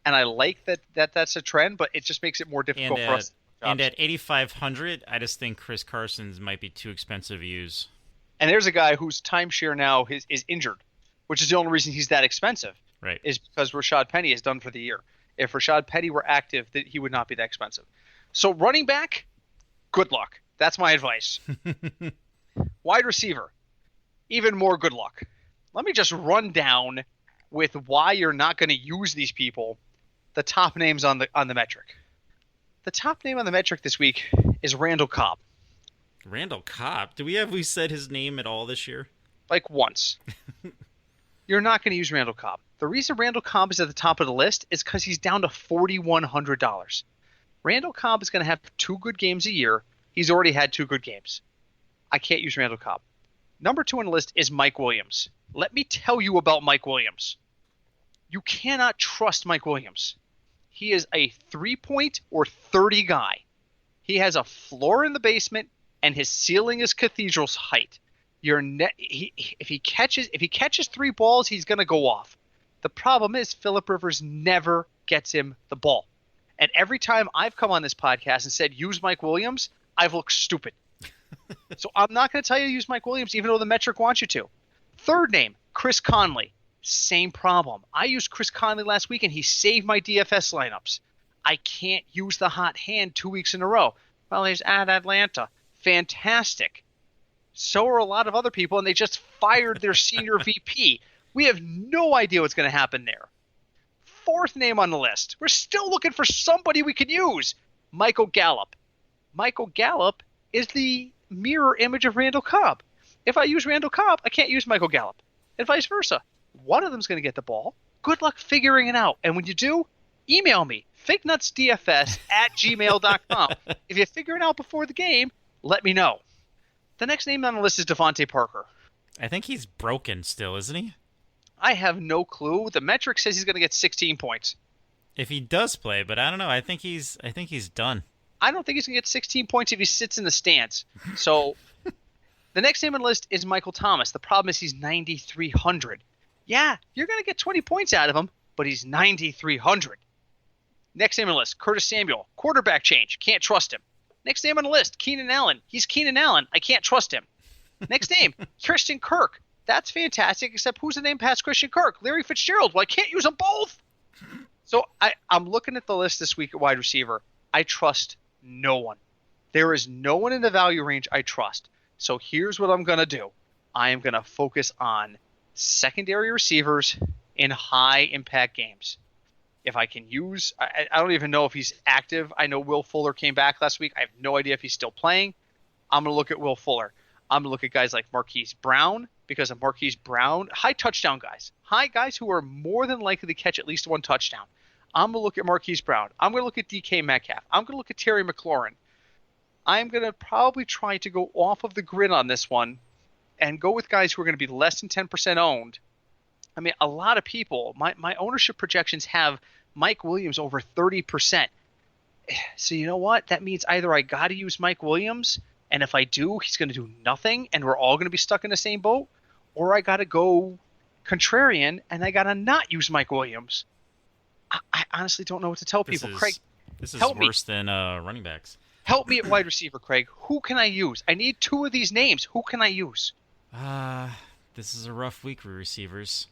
S1: and I like that's a trend, but it just makes it more difficult for us.
S2: And at 8,500, I just think Chris Carson's might be too expensive to use.
S1: And there's a guy whose timeshare now is injured, which is the only reason he's that expensive.
S2: Right. Is
S1: because Rashad Penny is done for the year. If Rashad Penny were active, he would not be that expensive. So running back, good luck. That's my advice. Wide receiver, even more good luck. Let me just run down with why you're not going to use these people. The top names on the metric. The top name on the metric this week is Randall Cobb.
S2: Randall Cobb? We said his name at all this year?
S1: Like once. You're not going to use Randall Cobb. The reason Randall Cobb is at the top of the list is because he's down to $4,100. Randall Cobb is going to have 2 good games a year. He's already had 2 good games. I can't use Randall Cobb. Number 2 on the list is Mike Williams. Let me tell you about Mike Williams. You cannot trust Mike Williams. He is a 3-point or 30 guy. He has a floor in the basement, and his ceiling is cathedral's height. If he catches 3 balls, he's going to go off. The problem is Phillip Rivers never gets him the ball. And every time I've come on this podcast and said, use Mike Williams, I've looked stupid. So I'm not going to tell you to use Mike Williams, even though the metric wants you to. Third name, Chris Conley. Same problem. I used Chris Conley last week, and he saved my DFS lineups. I can't use the hot hand 2 weeks in a row. Well, he's at Atlanta. Fantastic. So are a lot of other people, and they just fired their senior VP. We have no idea what's going to happen there. Fourth name on the list. We're still looking for somebody we can use. Michael Gallup. Michael Gallup is the mirror image of Randall Cobb. If I use Randall Cobb, I can't use Michael Gallup, and vice versa. One of them's going to get the ball. Good luck figuring it out. And when you do, email me, fignutsdfs@gmail.com. If you figure it out before the game, let me know. The next name on the list is Devontae Parker.
S2: I think he's broken still, isn't he?
S1: I have no clue. The metric says he's going to get 16 points.
S2: If he does play, but I don't know. I think he's done.
S1: I don't think he's going to get 16 points if he sits in the stands. So the next name on the list is Michael Thomas. The problem is he's 9,300. Yeah, you're going to get 20 points out of him, but he's 9,300. Next name on the list, Curtis Samuel. Quarterback change. Can't trust him. Next name on the list, Keenan Allen. He's Keenan Allen. I can't trust him. Next name, Christian Kirk. That's fantastic, except who's the name past Christian Kirk? Larry Fitzgerald. Well, I can't use them both. So I'm looking at the list this week at wide receiver. I trust no one. There is no one in the value range I trust. So here's what I'm going to do. I am going to focus on secondary receivers in high-impact games. If I can use – I don't even know if he's active. I know Will Fuller came back last week. I have no idea if he's still playing. I'm going to look at Will Fuller. I'm going to look at guys like Marquise Brown because of Marquise Brown. High touchdown guys. High guys who are more than likely to catch at least one touchdown. I'm going to look at Marquise Brown. I'm going to look at DK Metcalf. I'm going to look at Terry McLaurin. I'm going to probably try to go off of the grid on this one and go with guys who are going to be less than 10% owned. I mean, a lot of people, my ownership projections have Mike Williams over 30%. So you know what? That means either I got to use Mike Williams, and if I do, he's going to do nothing, and we're all going to be stuck in the same boat, or I got to go contrarian, and I got to not use Mike Williams. I honestly don't know what to tell people. Craig,
S2: this is
S1: help
S2: worse
S1: me.
S2: Than running backs.
S1: Help me at wide receiver, Craig. Who can I use? I need 2 of these names. Who can I use?
S2: This is a rough week for receivers.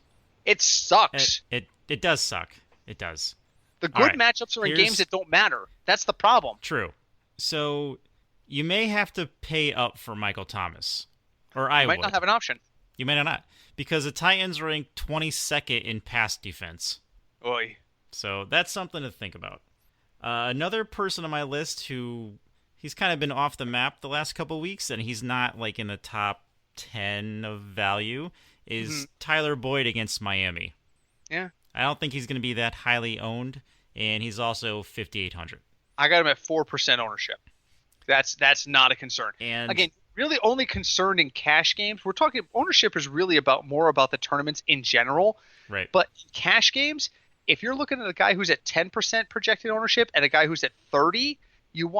S1: It sucks.
S2: It does suck. It does.
S1: The good matchups are in games that don't matter. That's the problem.
S2: True. So you may have to pay up for Michael Thomas. Or I would.
S1: You might not have an option.
S2: You may not. Because the Titans rank 22nd in pass defense.
S1: Oy.
S2: So that's something to think about. Another person on my list who he's kind of been off the map the last couple weeks, and he's not like in the top 10 of value, is Tyler Boyd against Miami.
S1: Yeah.
S2: I don't think he's going to be that highly owned, and he's also 5,800.
S1: I got him at 4% ownership. That's not a concern.
S2: And
S1: again, really only concerned in cash games. We're talking ownership is really more about the tournaments in general.
S2: Right.
S1: But in cash games, if you're looking at a guy who's at 10% projected ownership and a guy who's at 30,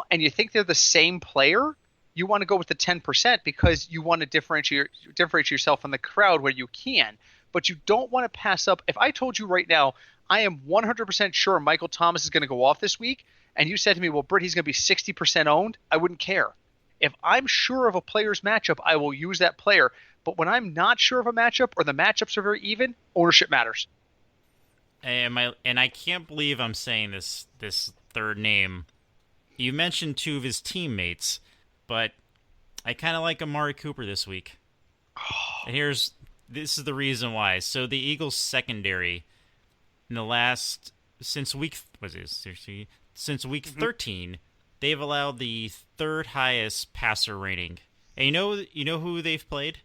S1: and you think they're the same player, you want to go with the 10% because you want to differentiate yourself from the crowd where you can. But you don't want to pass up. If I told you right now, I am 100% sure Michael Thomas is going to go off this week, and you said to me, well, Britt, he's going to be 60% owned, I wouldn't care. If I'm sure of a player's matchup, I will use that player. But when I'm not sure of a matchup or the matchups are very even, ownership matters.
S2: And I can't believe I'm saying this third name. You mentioned 2 of his teammates, but I kind of like Amari Cooper this week. And this is the reason why. So the Eagles secondary in the since week 13, they've allowed the 3rd highest passer rating. And you know who they've played?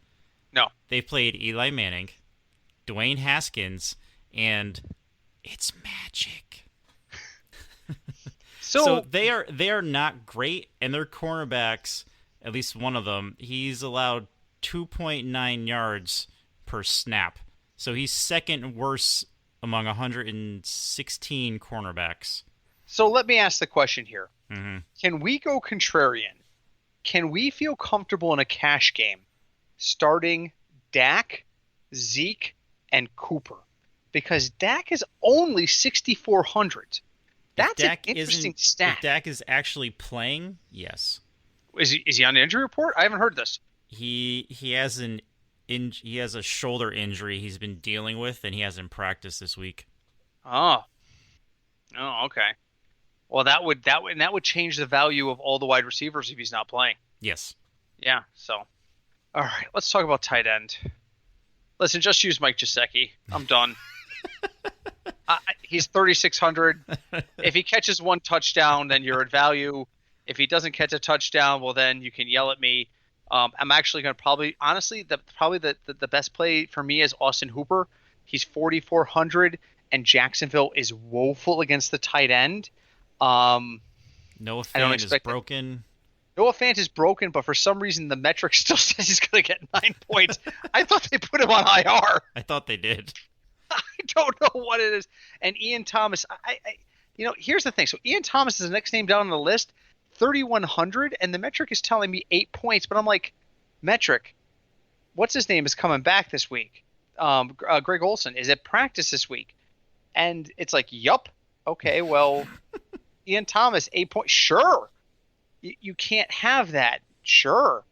S1: No.
S2: They've played Eli Manning, Dwayne Haskins, and it's magic. So they are not great, and their cornerbacks, at least one of them, he's allowed 2.9 yards per snap. So he's second worst among 116 cornerbacks.
S1: So let me ask the question here.
S2: Mm-hmm.
S1: Can we go contrarian? Can we feel comfortable in a cash game starting Dak, Zeke, and Cooper? Because Dak is only 6,400. That's an interesting stat.
S2: If Dak is actually playing, yes.
S1: Is he on the injury report? I haven't heard this.
S2: He has a shoulder injury he's been dealing with, and he hasn't practiced this week.
S1: Oh, okay. Well, that would change the value of all the wide receivers if he's not playing.
S2: Yes.
S1: Yeah. So, all right, let's talk about tight end. Listen, just use Mike Gesicki. I'm done. He's 3,600. If he catches one touchdown, then you're at value. If he doesn't catch a touchdown, well, then you can yell at me. I'm actually going to honestly, the best play for me is Austin Hooper. He's 4,400, and Jacksonville is woeful against the tight end.
S2: Noah Fant is broken.
S1: Noah Fant is broken, but for some reason the metric still says he's going to get 9 points. I thought they put him on IR.
S2: I thought they did.
S1: I don't know what it is. And Ian Thomas, here's the thing. So Ian Thomas is the next name down on the list, 3,100, and the metric is telling me 8 points. But I'm like, metric, what's his name is coming back this week? Greg Olsen is at practice this week. And it's like, yup. Okay, well, Ian Thomas, 8 points. Sure. You can't have that. Sure.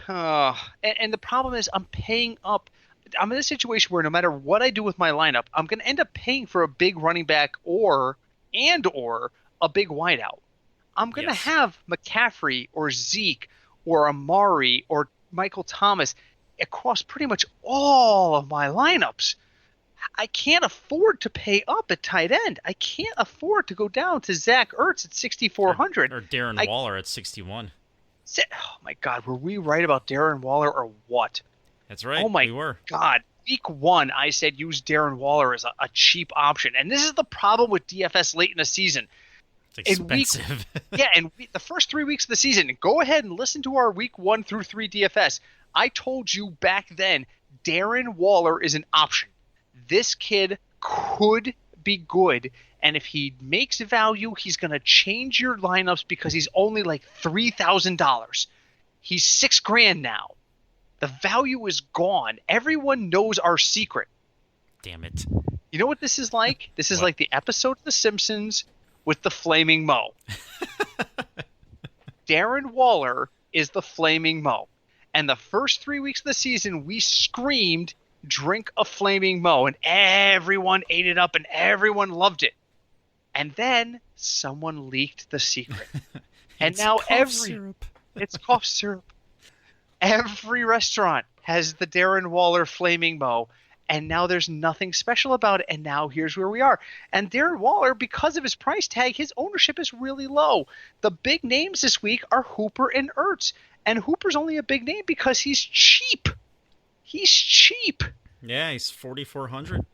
S1: And the problem is I'm paying up. I'm in a situation where no matter what I do with my lineup, I'm going to end up paying for a big running back or a big wideout. I'm going to have McCaffrey or Zeke or Amari or Michael Thomas across pretty much all of my lineups. I can't afford to pay up at tight end. I can't afford to go down to Zach Ertz at 6,400.
S2: Or Darren Waller at 61.
S1: Oh, my God. Were we right about Darren Waller or what?
S2: That's right.
S1: Oh, my
S2: we were.
S1: God. Week 1, I said use Darren Waller as a cheap option. And this is the problem with DFS late in the season.
S2: It's expensive.
S1: The first 3 weeks of the season, go ahead and listen to our week 1 through 3 DFS. I told you back then Darren Waller is an option. This kid could be good, and if he makes value, he's going to change your lineups because he's only like $3,000. He's $6,000 now. The value is gone. Everyone knows our secret.
S2: Damn it.
S1: You know what this is like? This is like the episode of The Simpsons with the Flaming Moe. Darren Waller is the Flaming Moe. And the first 3 weeks of the season, we screamed, drink a Flaming Moe, and everyone ate it up and everyone loved it. And then someone leaked the secret. And now it's cough syrup. Every restaurant has the Darren Waller Flaming Moe, and now there's nothing special about it, and now here's where we are. And Darren Waller, because of his price tag, his ownership is really low. The big names this week are Hooper and Ertz, and Hooper's only a big name because he's cheap. He's cheap.
S2: Yeah, he's 4,400.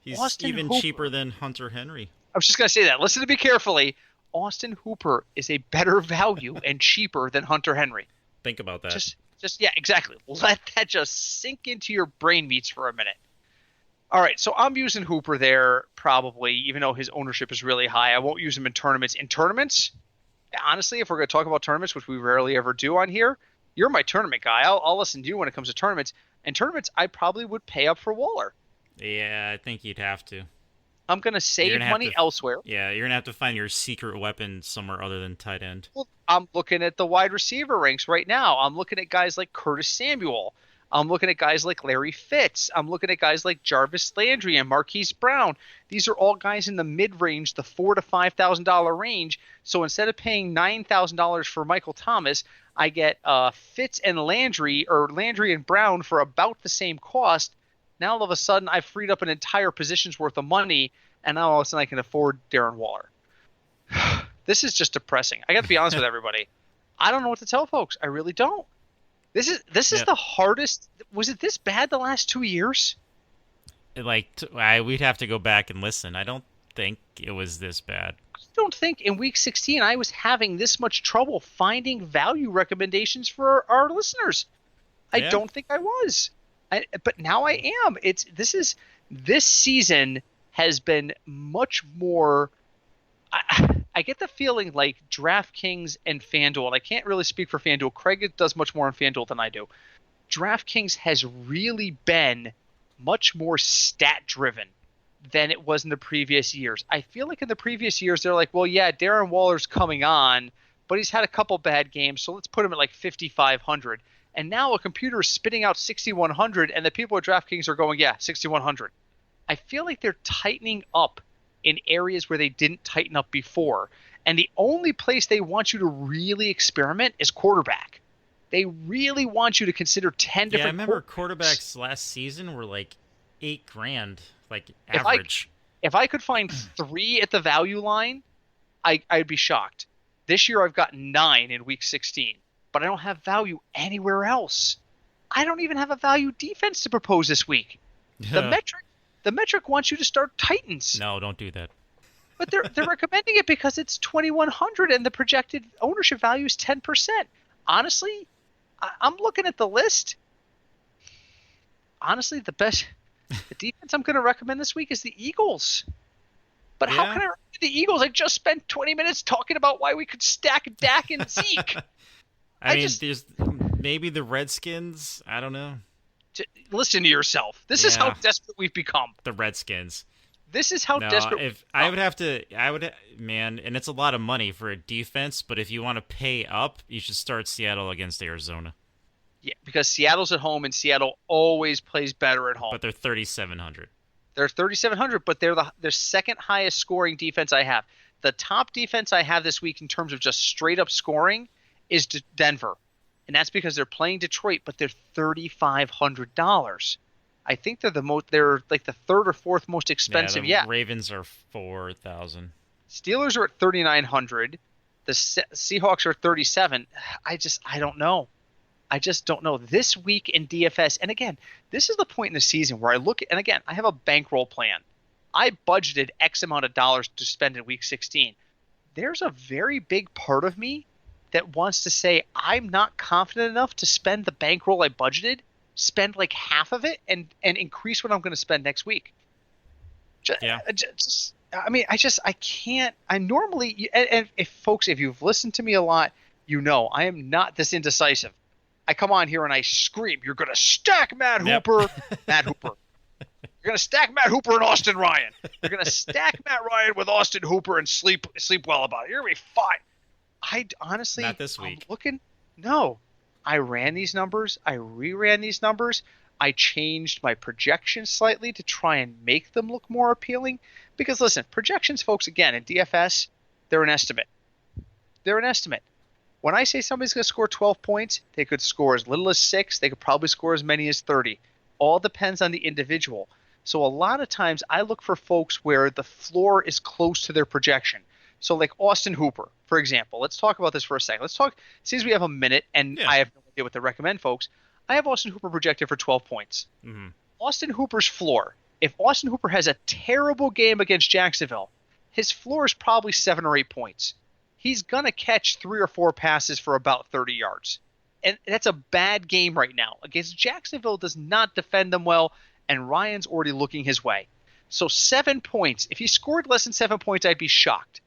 S2: He's
S1: Austin
S2: even
S1: Hooper.
S2: cheaper than Hunter Henry.
S1: I was just going to say that. Listen to me carefully. Austin Hooper is a better value and cheaper than Hunter Henry.
S2: Think about that.
S1: Yeah, exactly. Let that just sink into your brain meats for a minute. All right, so I'm using Hooper there probably, even though his ownership is really high. I won't use him in tournaments. In tournaments, honestly, if we're going to talk about tournaments, which we rarely ever do on here, you're my tournament guy. I'll listen to you when it comes to tournaments. In tournaments, I probably would pay up for Waller.
S2: Yeah, I think you'd have to.
S1: I'm going to save money elsewhere.
S2: Yeah, you're going to have to find your secret weapon somewhere other than tight end.
S1: Well, I'm looking at the wide receiver ranks right now. I'm looking at guys like Curtis Samuel. I'm looking at guys like Larry Fitz. I'm looking at guys like Jarvis Landry and Marquise Brown. These are all guys in the mid-range, the $4,000 to $5,000 range. So instead of paying $9,000 for Michael Thomas, I get Fitz and Landry, or Landry and Brown for about the same cost. Now all of a sudden I've freed up an entire position's worth of money, and now all of a sudden I can afford Darren Waller. This is just depressing. I got to be honest with everybody. I don't know what to tell folks. I really don't. This is the hardest. Was it this bad the last 2 years?
S2: We'd have to go back and listen. I don't think it was this bad.
S1: I don't think in week 16 I was having this much trouble finding value recommendations for our listeners. I don't think I was. But now I am. This season has been much more I get the feeling like DraftKings and FanDuel, and I can't really speak for FanDuel. Craig does much more on FanDuel than I do. DraftKings has really been much more stat driven than it was in the previous years. I feel like in the previous years, they're like, well, yeah, Darren Waller's coming on, but he's had a couple bad games, so let's put him at like 5,500. And now a computer is spitting out 6,100, and the people at DraftKings are going, yeah, 6,100. I feel like they're tightening up in areas where they didn't tighten up before. And the only place they want you to really experiment is quarterback. They really want you to consider 10 different.
S2: Yeah, I remember quarterbacks last season were like $8,000, like average.
S1: If I could find 3 at the value line, I'd be shocked. This year I've got 9 in week 16, but I don't have value anywhere else. I don't even have a value defense to propose this week. The metric wants you to start Titans.
S2: No, don't do that.
S1: But they're recommending it because it's 2,100 and the projected ownership value is 10%. Honestly, I'm looking at the list. Honestly, the defense I'm going to recommend this week is the Eagles. But how can I recommend the Eagles? I just spent 20 minutes talking about why we could stack Dak and Zeke.
S2: There's maybe the Redskins. I don't know.
S1: Listen to yourself. This is how desperate we've become.
S2: The Redskins.
S1: This is how desperate.
S2: Man, and it's a lot of money for a defense, but if you want to pay up, you should start Seattle against Arizona.
S1: Yeah, because Seattle's at home, and Seattle always plays better at home.
S2: But they're 3,700.
S1: They're 3,700, but they're the second highest scoring defense I have. The top defense I have this week in terms of just straight up scoring is Denver. And that's because they're playing Detroit, but they're $3,500. I think they're like the third or fourth most expensive yet.
S2: Ravens are 4,000.
S1: Steelers are at 3,900. The Seahawks are 37. I don't know. I just don't know. This week in DFS, and again, this is the point in the season where I look at, and again, I have a bankroll plan. I budgeted X amount of dollars to spend in week 16. There's a very big part of me that wants to say I'm not confident enough to spend the bankroll I budgeted, spend like half of it, and increase what I'm going to spend next week. I can't. I normally, and if you've listened to me a lot, you know I am not this indecisive. I come on here and I scream, "You're going to stack Matt Hooper, Matt Hooper. You're going to stack Matt Hooper and Austin Ryan. You're going to stack Matt Ryan with Austin Hooper and sleep well about it. You're going to be fine." I honestly,
S2: not this week.
S1: No, I ran these numbers. I reran these numbers. I changed my projections slightly to try and make them look more appealing. Because listen, projections, folks, again, in DFS, they're an estimate. They're an estimate. When I say somebody's going to score 12 points, they could score as little as 6. They could probably score as many as 30. All depends on the individual. So a lot of times I look for folks where the floor is close to their projection. So like Austin Hooper, for example. Let's talk about this for a second. Let's talk. Since we have a minute and I have no idea what to recommend, folks. I have Austin Hooper projected for 12 points. Mm-hmm. Austin Hooper's floor. If Austin Hooper has a terrible game against Jacksonville, his floor is probably 7 or 8 points. He's going to catch 3 or 4 passes for about 30 yards. And that's a bad game right now. Against Jacksonville does not defend them well, and Ryan's already looking his way. So 7 points. If he scored less than 7 points, I'd be shocked.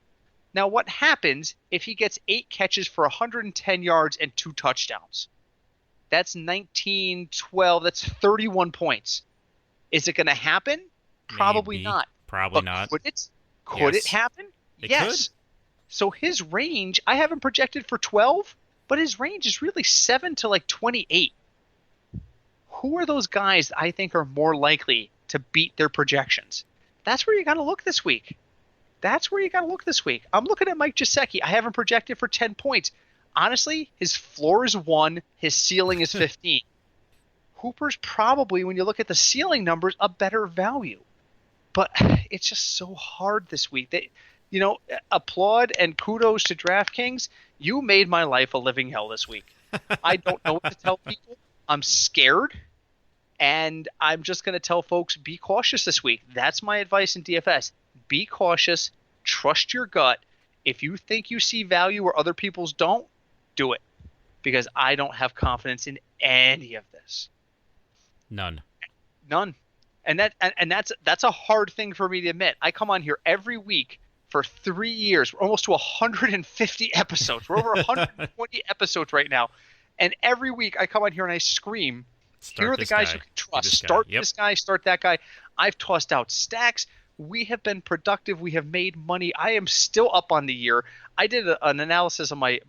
S1: Now, what happens if he gets 8 catches for 110 yards and 2 touchdowns? That's 19, 12. That's 31 points. Is it going to happen? Probably
S2: Maybe.
S1: not.
S2: Probably
S1: but
S2: not.
S1: Could it happen? Yes.
S2: Could.
S1: So his range, I have him projected for 12, but his range is really 7 to like 28. Who are those guys I think are more likely to beat their projections? That's where you got to look this week. I'm looking at Mike Gesicki. I have him projected for 10 points. Honestly, his floor is 1. His ceiling is 15. Hooper's probably, when you look at the ceiling numbers, a better value. But it's just so hard this week. Applaud and kudos to DraftKings. You made my life a living hell this week. I don't know what to tell people. I'm scared. And I'm just going to tell folks, be cautious this week. That's my advice in DFS. Be cautious. Trust your gut. If you think you see value where other people's don't, do it. Because I don't have confidence in any of this.
S2: None.
S1: And that's a hard thing for me to admit. I come on here every week for 3 years. We're almost to 150 episodes. We're over 120 episodes right now. And every week I come on here and I scream, here are the guys you can trust. Start this guy, start that guy. I've tossed out stacks. We have been productive. We have made money. I am still up on the year. I did an analysis of my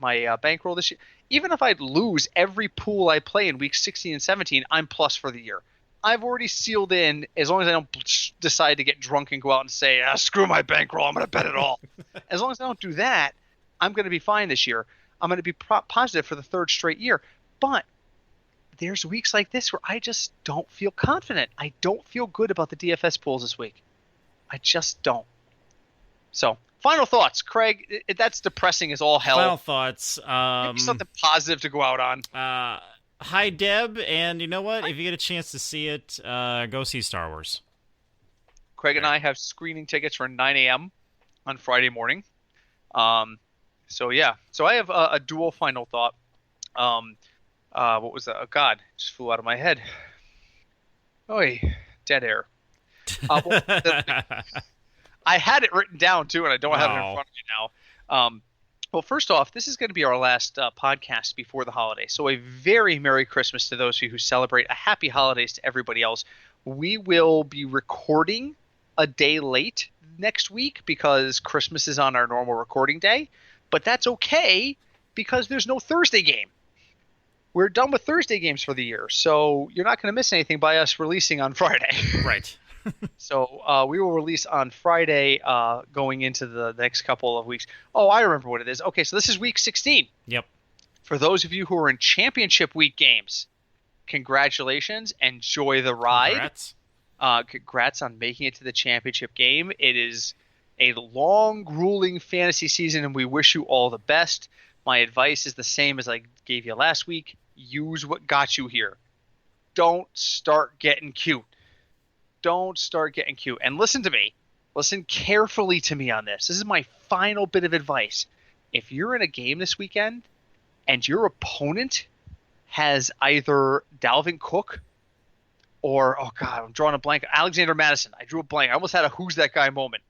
S1: bankroll this year. Even if I lose every pool I play in week 16 and 17, I'm plus for the year. I've already sealed in, as long as I don't decide to get drunk and go out and say, screw my bankroll, I'm going to bet it all. As long as I don't do that, I'm going to be fine this year. I'm going to be positive for the third straight year. But there's weeks like this where I just don't feel confident. I don't feel good about the DFS pools this week. I just don't. So, final thoughts, Craig. That's depressing as all hell.
S2: Final thoughts.
S1: Maybe something positive to go out on.
S2: Hi, Deb. And you know what? If you get a chance to see it, go see Star Wars.
S1: Craig and I have screening tickets for 9 a.m. on Friday morning. So I have a dual final thought. What was that? Oh, God, it just flew out of my head. Oy, dead air. I had it written down too, and I don't have it in front of me now. Well, first off, this is going to be our last podcast before the holidays. So a very Merry Christmas to those of you who celebrate. A Happy Holidays to everybody else. We will be recording a day late next week because Christmas is on our normal recording day. But that's okay because there's no Thursday game. We're done with Thursday games for the year. So you're not going to miss anything by us releasing on Friday.
S2: Right.
S1: So we will release on Friday going into the next couple of weeks. Oh, I remember what it is. Okay, so this is week 16.
S2: Yep.
S1: For those of you who are in championship week games, congratulations. Enjoy the ride.
S2: Congrats.
S1: Congrats on making it to the championship game. It is a long, grueling fantasy season, and we wish you all the best. My advice is the same as I gave you last week. Use what got you here. Don't start getting cute. Don't start getting cute. And listen to me. Listen carefully to me on this. This is my final bit of advice. If you're in a game this weekend and your opponent has either Dalvin Cook or, oh God, I'm drawing a blank, Alexander Madison. I drew a blank. I almost had a who's that guy moment.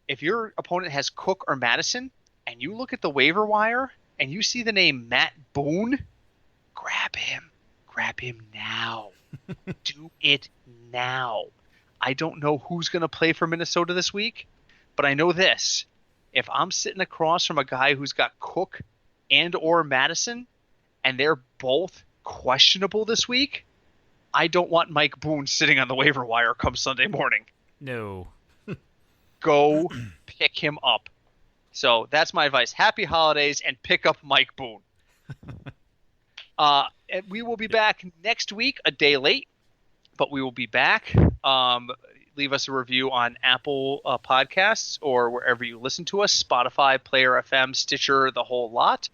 S1: If your opponent has Cook or Madison and you look at the waiver wire and you see the name Matt Boone, grab him. Grab him now. Do it now. I don't know who's going to play for Minnesota this week, but I know this. If I'm sitting across from a guy who's got Cook and or Madison, and they're both questionable this week, I don't want Mike Boone sitting on the waiver wire come Sunday morning.
S2: No.
S1: Go pick him up. So that's my advice. Happy holidays and pick up Mike Boone. And we will be back next week, a day late, but we will be back. Leave us a review on Apple Podcasts or wherever you listen to us, Spotify, Player FM, Stitcher, the whole lot.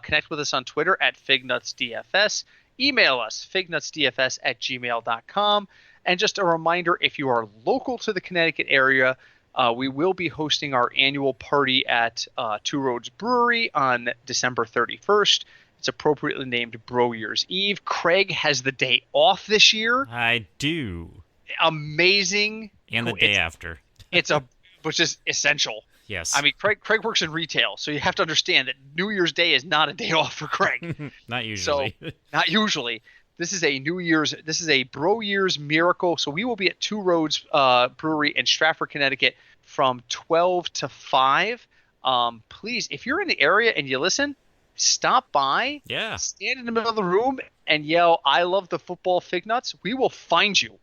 S1: Connect with us on Twitter at FignutsDFS. Email us, fignutsdfs@gmail.com. And just a reminder, if you are local to the Connecticut area, we will be hosting our annual party at Two Roads Brewery on December 31st. It's appropriately named Bro Year's Eve. Craig has the day off this year.
S2: I do.
S1: Amazing.
S2: And the day after.
S1: Which is essential.
S2: Yes.
S1: I mean, Craig works in retail, so you have to understand that New Year's Day is not a day off for Craig.
S2: Not usually.
S1: So, not usually. This is a Bro Year's miracle. So we will be at Two Roads Brewery in Stratford, Connecticut from 12 to 5. Please, if you're in the area and you listen, stop by.
S2: Yeah.
S1: Stand in the middle of the room and yell, "I love the football Fignuts." We will find you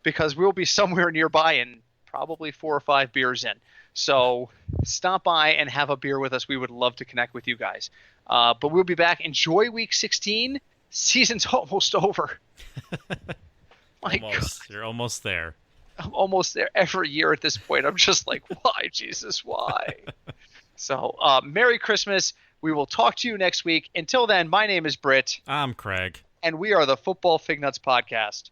S1: because we'll be somewhere nearby and probably 4 or 5 beers in. So stop by and have a beer with us. We would love to connect with you guys. But we'll be back. Enjoy week 16. Season's almost over.
S2: Almost. You're almost there.
S1: I'm almost there every year at this point. I'm just like, why, Jesus, why? So Merry Christmas. We will talk to you next week. Until then, my name is Britt.
S2: I'm Craig.
S1: And we are the Football Fignuts Podcast.